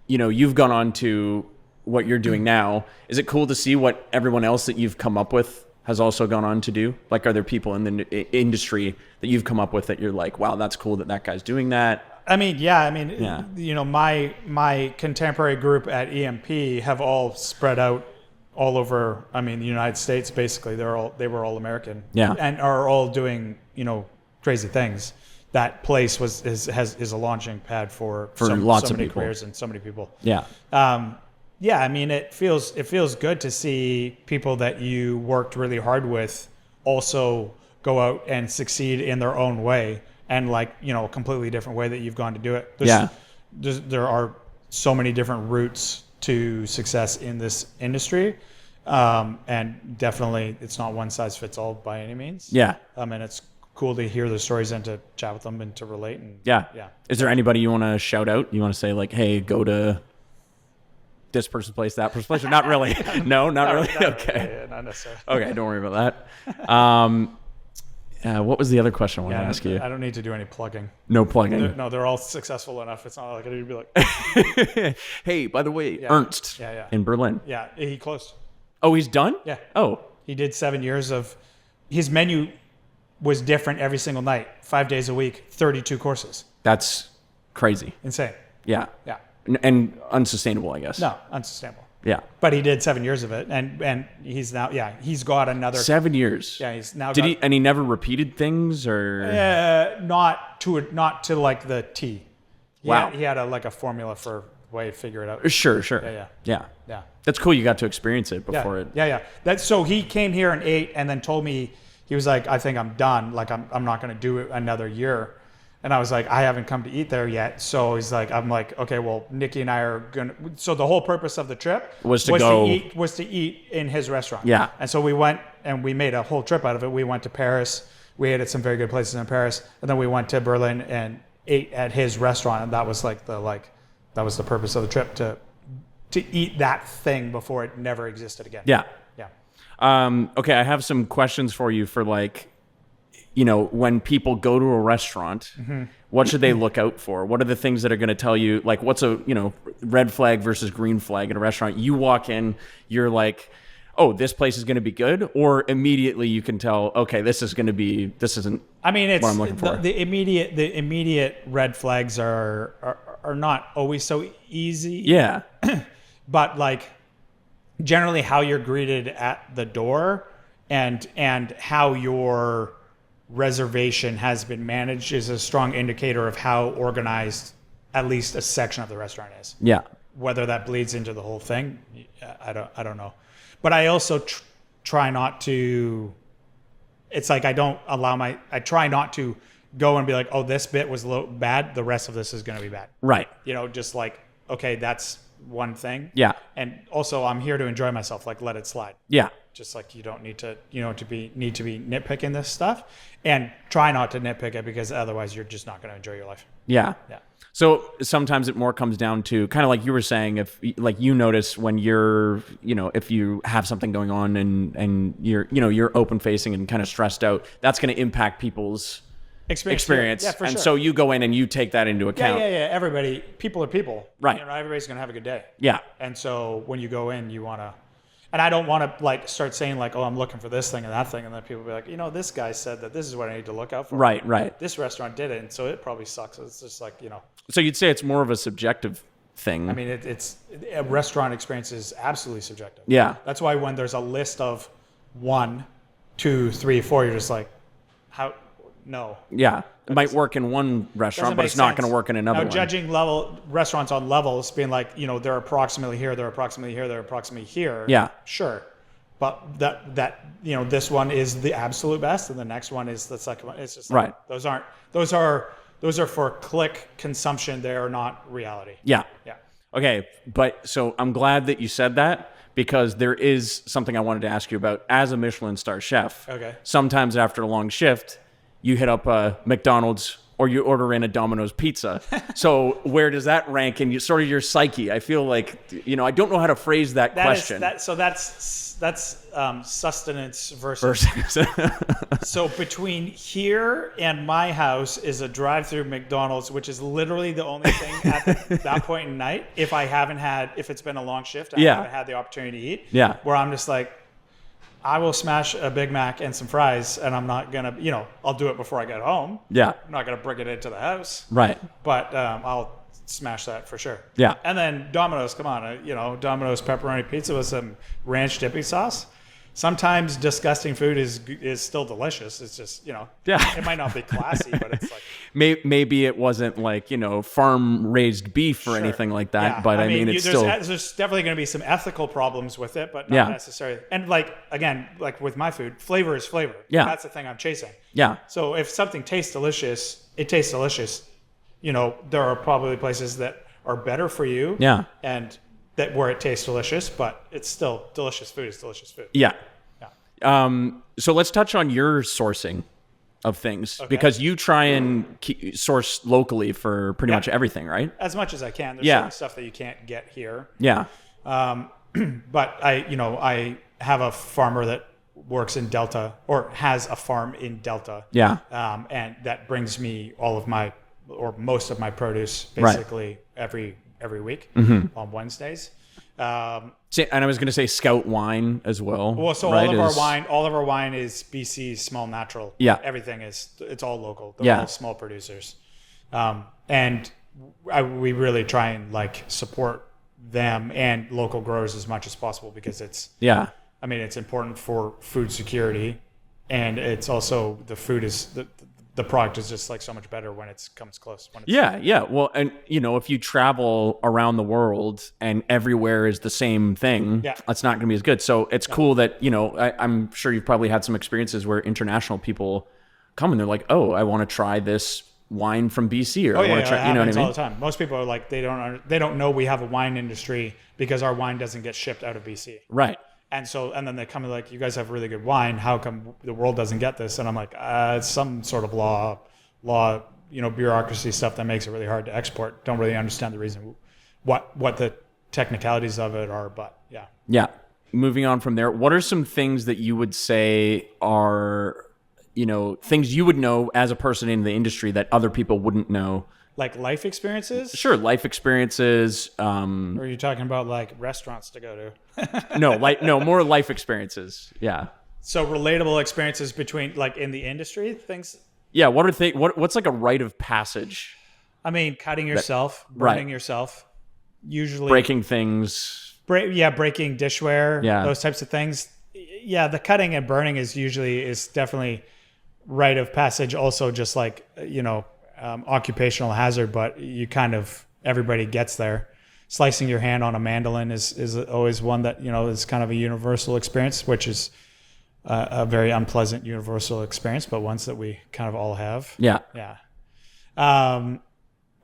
You've gone on to what you're doing now. Is it cool to see what everyone else that you've come up with has also gone on to do? Like, are there people in the industry that you've come up with that you're like, wow, that's cool that guy's doing that? My contemporary group at EMP have all spread out all over, the United States, basically. They were all American. Yeah. And are all doing, crazy things. That place is a launching pad for lots so of many people. careers and so many people. Yeah. It feels good to see people that you worked really hard with also go out and succeed in their own way, and a completely different way that you've gone to do it. There are so many different routes to success in this industry, and definitely it's not one size fits all by any means. Yeah. And it's cool to hear their stories and to chat with them and to relate. And yeah. Is there anybody you want to shout out? You want to say like, hey, go to this person's place, that person's place, or not really? No, not really. Okay. Yeah, not necessarily. Okay, don't worry about that. What was the other question I wanted to ask you? I don't need to do any plugging. No plugging. They're all successful enough. It's not like I need to be like. Hey, by the way, Ernst. In Berlin. Yeah, he closed. Oh, he's done? Yeah. Oh, he did 7 years of. His menu was different every single night, 5 days a week, 32 courses. That's crazy. Insane. Yeah. Yeah. And unsustainable, I guess. No, unsustainable. Yeah. But he did 7 years of it, and he's now he's got another 7 years. Yeah, he's now. And he never repeated things, or not to like the T. Wow. He had a formula for way to figure it out. Sure. Yeah. That's cool. You got to experience it before it. Yeah. That's so he came here and ate, and then told me he was like, I think I'm done. Like I'm not going to do it another year. And I was like, I haven't come to eat there yet. So he's like, I'm like, okay, well, Nikki and I are gonna. So the whole purpose of the trip was to eat in his restaurant. Yeah. And so we went and we made a whole trip out of it. We went to Paris. We ate at some very good places in Paris, and then we went to Berlin and ate at his restaurant. And that was that was the purpose of the trip, to eat that thing before it never existed again. Yeah. Yeah. Okay, I have some questions for you for when people go to a restaurant, what should they look out for? What are the things that are going to tell you, like, what's a, red flag versus green flag at a restaurant? You walk in, you're like, oh, this place is going to be good, or immediately you can tell, okay, this isn't what I'm looking for. The immediate red flags are not always so easy. Yeah. But generally how you're greeted at the door and how your reservation has been managed is a strong indicator of how organized at least a section of the restaurant is. Yeah. Whether that bleeds into the whole thing, I don't know. But I also try not to. It's like I try not to go and be like, oh, this bit was bad. The rest of this is going to be bad. Right. Just like, okay, that's one thing. Yeah. And also, I'm here to enjoy myself. Like, let it slide. Yeah. Just like you don't need to be nitpicking this stuff, and try not to nitpick it because otherwise you're just not going to enjoy your life. Yeah. Yeah. So sometimes it more comes down to kind of like you were saying, if like you notice when you're, if you have something going on and you're open facing and kind of stressed out, that's going to impact people's experience. Yeah, for and sure. so you go in and you take that into account. Yeah. People are people. Right. Everybody's going to have a good day. Yeah. And so when you go in, you want to, and I don't want to like start saying like, oh, I'm looking for this thing and that thing. And then people will be like, this guy said that this is what I need to look out for. Right. This restaurant did it. And so it probably sucks. It's just like, So you'd say it's more of a subjective thing. I mean, it's a restaurant experience is absolutely subjective. Yeah. That's why when there's a list of 1, 2, 3, 4, you're just like, how? No. Yeah. It might work in one restaurant, but it's not going to work in another one. Now, judging restaurants on levels, being like, they're approximately here, they're approximately here, they're approximately here. Yeah. Sure. But this one is the absolute best, and the next one is the second one. It's just like, right. Those are for click consumption. They are not reality. Yeah. Yeah. Okay. But so I'm glad that you said that, because there is something I wanted to ask you about as a Michelin Star Chef. Okay. Sometimes after a long shift, you hit up a McDonald's or you order in a Domino's pizza. So where does that rank in sort of your psyche? I feel like, I don't know how to phrase that question. That's sustenance versus. So between here and my house is a drive-through McDonald's, which is literally the only thing at that point in night. If it's been a long shift, I haven't had the opportunity to eat. Yeah. Where I'm just like, I will smash a Big Mac and some fries, and I'm not going to, I'll do it before I get home. Yeah. I'm not going to bring it into the house. Right. But I'll smash that for sure. Yeah. And then Domino's, come on, Domino's pepperoni pizza with some ranch dipping sauce. Sometimes disgusting food is still delicious. It's just, yeah, it might not be classy, but it's like. Maybe it wasn't like, farm raised beef or anything like that. Yeah. But I mean it's still. There's definitely going to be some ethical problems with it, but not necessarily. And again, with my food, flavor is flavor. Yeah. That's the thing I'm chasing. Yeah. So if something tastes delicious, it tastes delicious. There are probably places that are better for you. Yeah. And where it tastes delicious, but it's still delicious food is delicious food. Yeah. Yeah. So let's touch on your sourcing of things, because you try and source locally for pretty much everything, right? As much as I can. There's certain stuff that you can't get here. Yeah. But I have a farmer that works in Delta, or has a farm in Delta. Yeah. And that brings me all of my, or most of my produce basically every week on Wednesdays. And I was going to say Scout wine as well. Well, so right? all of our wine is BC small natural. Yeah. Everything it's all local. They're all small producers. And we really try and support them and local growers as much as possible, because it's important for food security, and it's also the product is just so much better when it comes close. Yeah. Well, and if you travel around the world and everywhere is the same thing, that's not going to be as good. So it's cool that, I'm sure you've probably had some experiences where international people come and they're like, oh, I want to try this wine from BC, or I want to try, you know what I mean? All the time. Most people are like, they don't know we have a wine industry because our wine doesn't get shipped out of BC. Right. And then they come like, you guys have really good wine. How come the world doesn't get this? And I'm like, it's some sort of law, bureaucracy stuff that makes it really hard to export. Don't really understand the reason, what the technicalities of it are, but yeah. Yeah. Moving on from there, what are some things that you would say are, things you would know as a person in the industry that other people wouldn't know? Like life experiences? Sure, life experiences. Or are you talking about restaurants to go to? No, more life experiences. Yeah. So relatable experiences between in the industry things. Yeah. What's a rite of passage? I mean, cutting yourself, burning yourself, usually breaking things. Breaking dishware. Yeah. Those types of things. yeah, the cutting and burning is definitely rite of passage. Also, just like, occupational hazard, but everybody gets there. Slicing your hand on a mandolin is always one that, is kind of a universal experience, which is a very unpleasant universal experience, but ones that we kind of all have. Yeah. Yeah.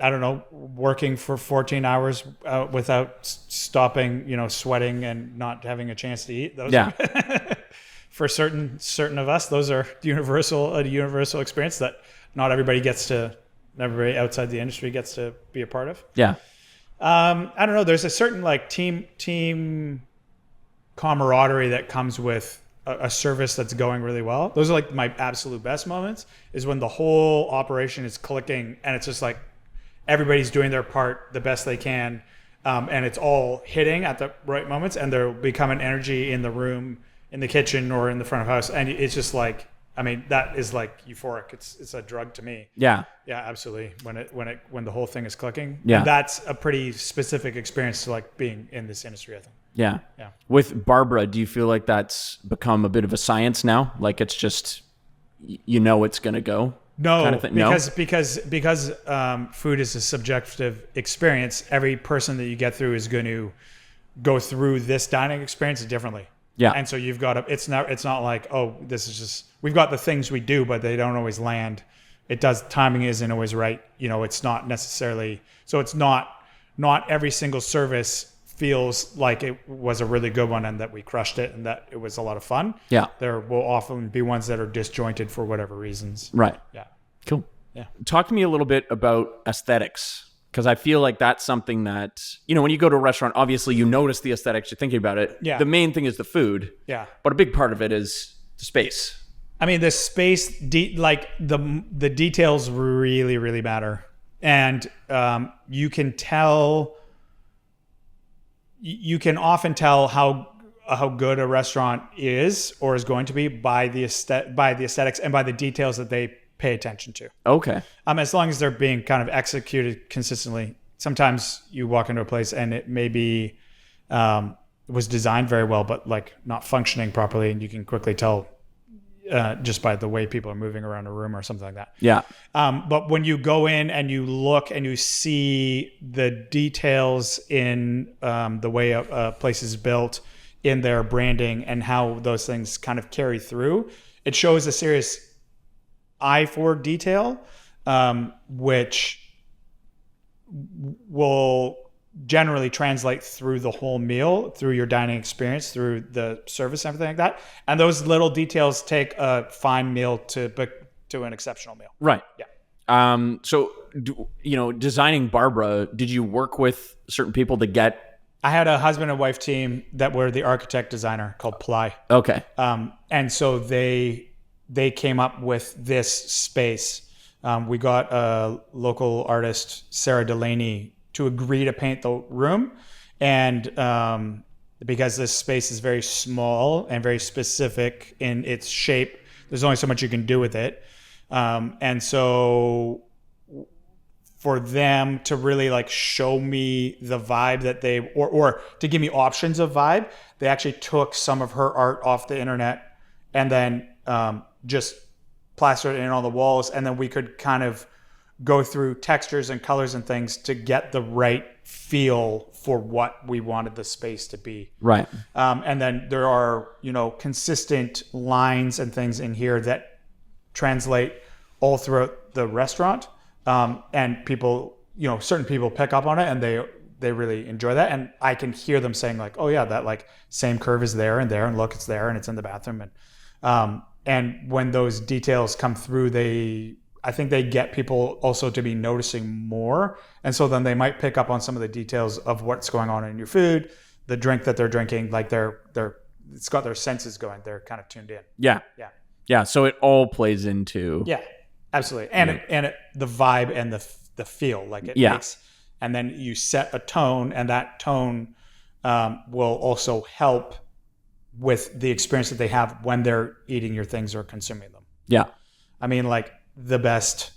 I don't know, working for 14 hours without stopping, sweating and not having a chance to eat. Those are, for certain of us, those are a universal experience that not everybody outside the industry gets to be a part of. Yeah. I don't know. There's a certain like team camaraderie that comes with a service that's going really well. Those are like my absolute best moments, is when the whole operation is clicking and it's just like everybody's doing their part the best they can. And it's all hitting at the right moments, and there'll become an energy in the room, in the kitchen, or in the front of house. And it's just like, that is like euphoric. It's a drug to me. Yeah. Yeah, absolutely. When the whole thing is clicking. Yeah. And that's a pretty specific experience to like being in this industry, I think. Yeah. Yeah. With Barbara, do you feel like that's become a bit of a science now? Like it's just, it's going to go? No, kind of thing? Because food is a subjective experience. Every person that you get through is going to go through this dining experience differently. Yeah. And so you've got to, it's not like, oh, this is just, we've got the things we do, but they don't always land. Timing isn't always right. It's not necessarily, so it's not every single service feels like it was a really good one and that we crushed it and that it was a lot of fun. Yeah. There will often be ones that are disjointed for whatever reasons. Right. Yeah. Cool. Yeah. Talk to me a little bit about aesthetics, because I feel like that's something that, when you go to a restaurant, obviously you notice the aesthetics, you're thinking about it. Yeah. The main thing is the food. Yeah. But a big part of it is the space. The space, the details really, really matter. And you can often tell how good a restaurant is or is going to be by the aesthetics and by the details that they pay attention to. Okay. As long as they're being kind of executed consistently. Sometimes you walk into a place and it maybe was designed very well, but like not functioning properly, and you can quickly tell just by the way people are moving around a room or something like that. Yeah. But when you go in and you look and you see the details in the way a place is built, in their branding, and how those things kind of carry through, it shows a serious eye for detail, which will generally translate through the whole meal, through your dining experience, through the service, and everything like that. And those little details take a fine meal to an exceptional meal. Right. Yeah. So, designing Barbara, did you work with certain people to get? I had a husband and wife team that were the architect designer called Ply. Okay. And so they came up with this space. We got a local artist, Sarah Delaney, to agree to paint the room. And because this space is very small and very specific in its shape, there's only so much you can do with it. And so for them to really like show me the vibe that or to give me options of vibe, they actually took some of her art off the internet and then just plastered it in on the walls. And then we could kind of go through textures and colors and things to get the right feel for what we wanted the space to be. Right. And then there are, consistent lines and things in here that translate all throughout the restaurant. And people, certain people pick up on it and they really enjoy that. And I can hear them saying like, oh yeah, that like same curve is there, and look, it's there and it's in the bathroom. And when those details come through, I think they get people also to be noticing more. And so then they might pick up on some of the details of what's going on in your food, the drink that they're drinking, like it's got their senses going. They're kind of tuned in. Yeah. Yeah. Yeah. So it all plays into. Yeah, absolutely. And the vibe and the feel, like it makes, and then you set a tone, and that tone will also help with the experience that they have when they're eating your things or consuming them. Yeah. Like the best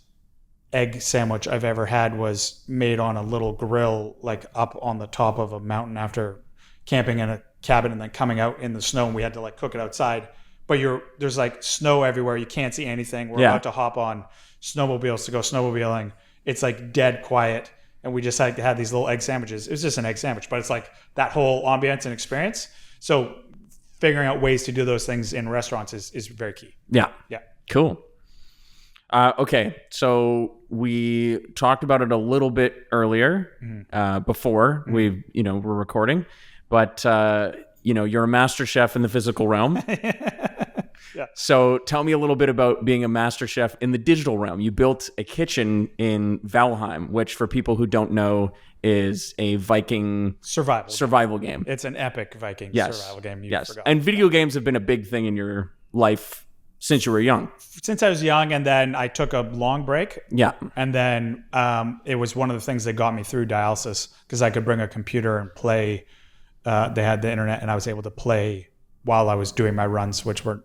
egg sandwich I've ever had was made on a little grill, like up on the top of a mountain after camping in a cabin and then coming out in the snow, and we had to like cook it outside. But there's like snow everywhere. You can't see anything. We're about to hop on snowmobiles to go snowmobiling. It's like dead quiet. And we just had these little egg sandwiches. It was just an egg sandwich, but it's like that whole ambience and experience. So figuring out ways to do those things in restaurants is very key. Yeah. Yeah. Cool. Okay. So we talked about it a little bit earlier before we, were recording, but you're a master chef in the physical realm. Yeah. So tell me a little bit about being a master chef in the digital realm. You built a kitchen in Valheim, which for people who don't know is a Viking survival game. It's an epic Viking survival game. Forgot. And video games have been a big thing in your life since you were young. Since I was young, and then I took a long break. Yeah. And then it was one of the things that got me through dialysis, because I could bring a computer and play. They had the internet, and I was able to play while I was doing my runs, which were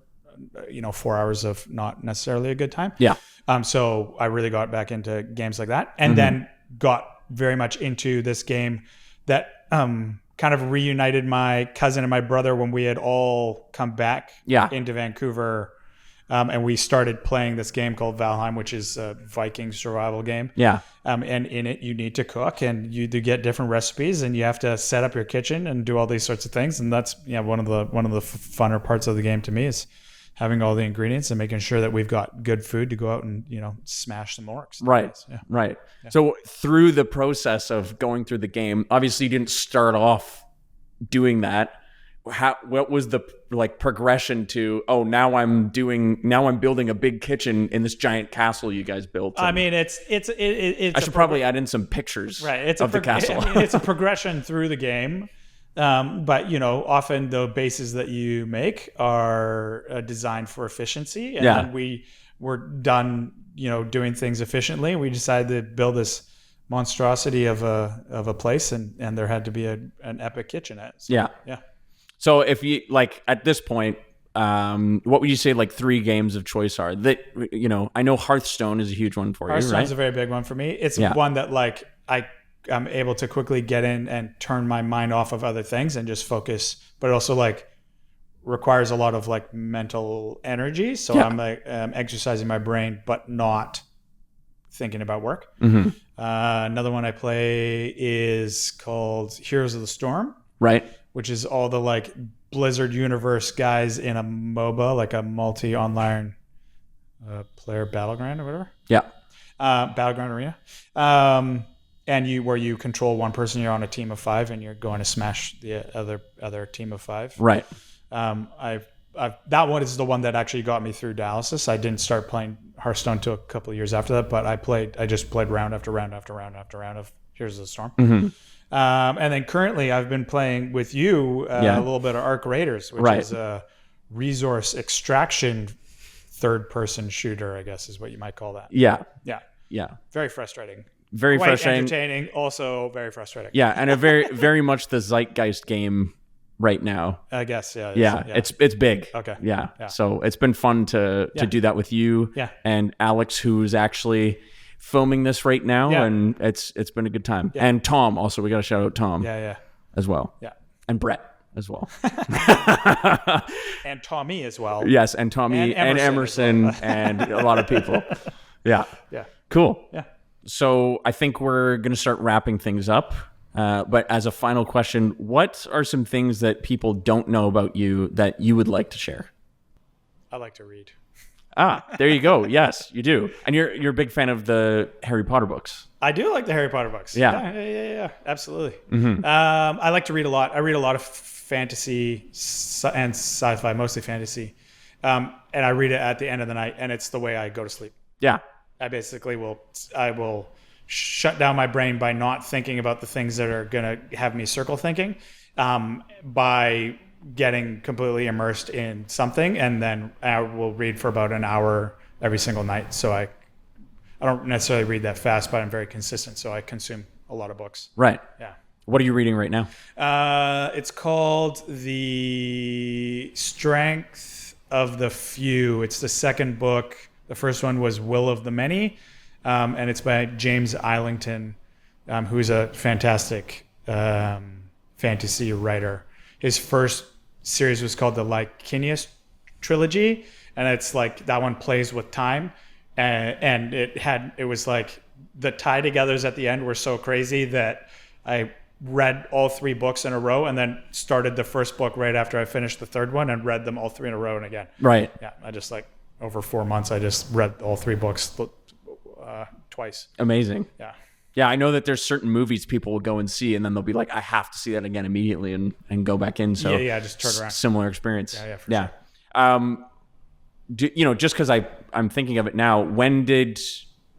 4 hours of not necessarily a good time. Yeah. So I really got back into games like that, and then got very much into this game that kind of reunited my cousin and my brother when we had all come back into Vancouver. And we started playing this game called Valheim, which is a Viking survival game. Yeah. And in it, you need to cook, and you do get different recipes, and you have to set up your kitchen and do all these sorts of things. And that's one of the funner parts of the game to me, is having all the ingredients and making sure that we've got good food to go out and smash some orcs. Right. Yeah. Right. Yeah. So through the process of going through the game, obviously you didn't start off doing that. What was the progression to now I'm building a big kitchen in this giant castle you guys built? I mean, it's I should probably add in some pictures of the castle. It's a progression through the game. But often the bases that you make are designed for efficiency, and then we were done, doing things efficiently. We decided to build this monstrosity of a place, and there had to be an epic kitchen at it. So, yeah. So if you at this point, what would you say 3 games of choice are that, I know Hearthstone is a huge one for you, right? Hearthstone's a very big one for me. It's one that I'm able to quickly get in and turn my mind off of other things and just focus, but it also requires a lot of mental energy. So I'm exercising my brain, but not thinking about work. Mm-hmm. Another one I play is called Heroes of the Storm. Right. Which is all the Blizzard universe guys in a MOBA, like a multi-online player battleground or whatever. Yeah. Battleground arena. And where you control one person, you're on a team of 5, and you're going to smash the other team of 5. Right. That one is the one that actually got me through dialysis. I didn't start playing Hearthstone until a couple of years after that, but I just played round after round after round after round of Heroes of the Storm. Mm-hmm. And then currently I've been playing with you a little bit of Arc Raiders, which is a resource extraction third-person shooter, I guess is what you might call that. Yeah. Yeah. Yeah. Very frustrating. Very Quite frustrating. Entertaining, also very frustrating. Yeah, and a very, very much the zeitgeist game right now. I guess, yeah. It's big. Okay. Yeah. So it's been fun to do that with you and Alex, who's actually filming this right now, and it's been a good time. Yeah. And Tom also, we got to shout out Tom. As well. Yeah. And Brett as well. And Tommy as well. Yes, and Tommy and Emerson well. And a lot of people. Yeah. Yeah. Cool. Yeah. So I think we're going to start wrapping things up. But as a final question, what are some things that people don't know about you that you would like to share? I like to read. There you go. Yes, you do. And you're a big fan of the Harry Potter books. I do like the Harry Potter books. Yeah. Absolutely. Mm-hmm. I like to read a lot. I read a lot of fantasy and sci-fi, mostly fantasy. And I read it at the end of the night, and it's the way I go to sleep. Yeah. I basically will shut down my brain by not thinking about the things that are going to have me circle thinking, by getting completely immersed in something, and then I will read for about an hour every single night. So I don't necessarily read that fast, but I'm very consistent. So I consume a lot of books. Right. Yeah. What are you reading right now? It's called The Strength of the Few. It's the second book. The first one was Will of the Many, and it's by James Islington, who's a fantastic fantasy writer. his first series was called the Licinius trilogy, and it's like that one plays with time, and it was like the tie togethers at the end were so crazy that I read all 3 books in a row and then started the first book right after I finished the third one and read them all 3 in a row and again. Right. Yeah, I just like over 4 months I just read all 3 books twice. Amazing. Yeah. Yeah, I know that there's certain movies people will go and see, and then they'll be like, I have to see that again immediately and go back in. So yeah, just turn around. Similar experience. Yeah, for sure. Just because I'm thinking of it now, when did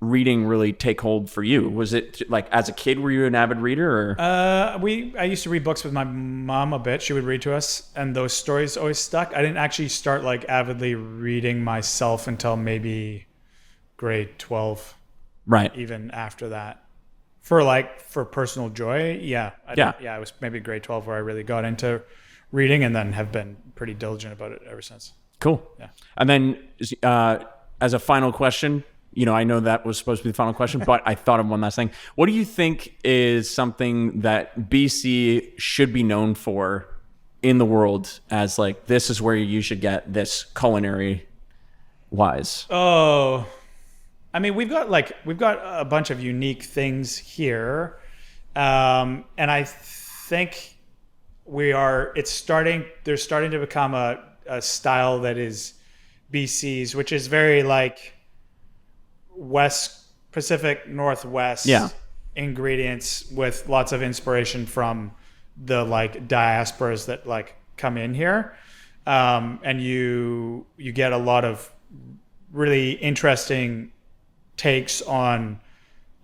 reading really take hold for you? Was it like as a kid, were you an avid reader? Or? I used to read books with my mom a bit. She would read to us, and those stories always stuck. I didn't actually start like avidly reading myself until maybe grade 12. Right. Even after that. For personal joy, it was maybe grade 12 where I really got into reading, and then have been pretty diligent about it ever since. Cool. Yeah. And then as a final question, I know that was supposed to be the final question, but I thought of one last thing. What do you think is something that BC should be known for in the world as like, this is where you should get this culinary wise? Oh, I mean, we've got a bunch of unique things here, and I think they're starting to become a style that is BC's, which is very like West Pacific Northwest ingredients with lots of inspiration from the like diasporas that like come in here, and you get a lot of really interesting takes on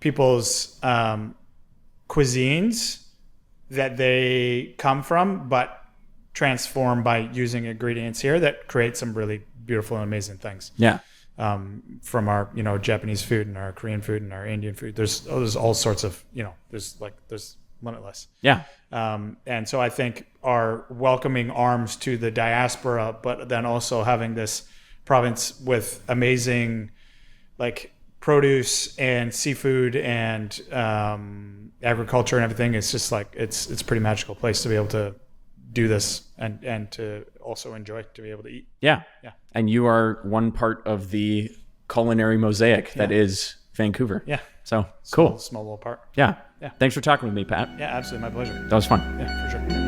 people's cuisines that they come from, but transform by using ingredients here that create some really beautiful and amazing things. Yeah. From our, Japanese food and our Korean food and our Indian food. There's all sorts of, there's limitless. Yeah. And so I think our welcoming arms to the diaspora, but then also having this province with amazing, like, produce and seafood and agriculture and everything. It's just like it's a pretty magical place to be able to do this and to also enjoy, to be able to eat. Yeah. And you are one part of the culinary mosaic that is Vancouver. Yeah. So cool. Small little part. Yeah. Thanks for talking with me, Pat. Yeah, absolutely. My pleasure. That was fun. Yeah, for sure.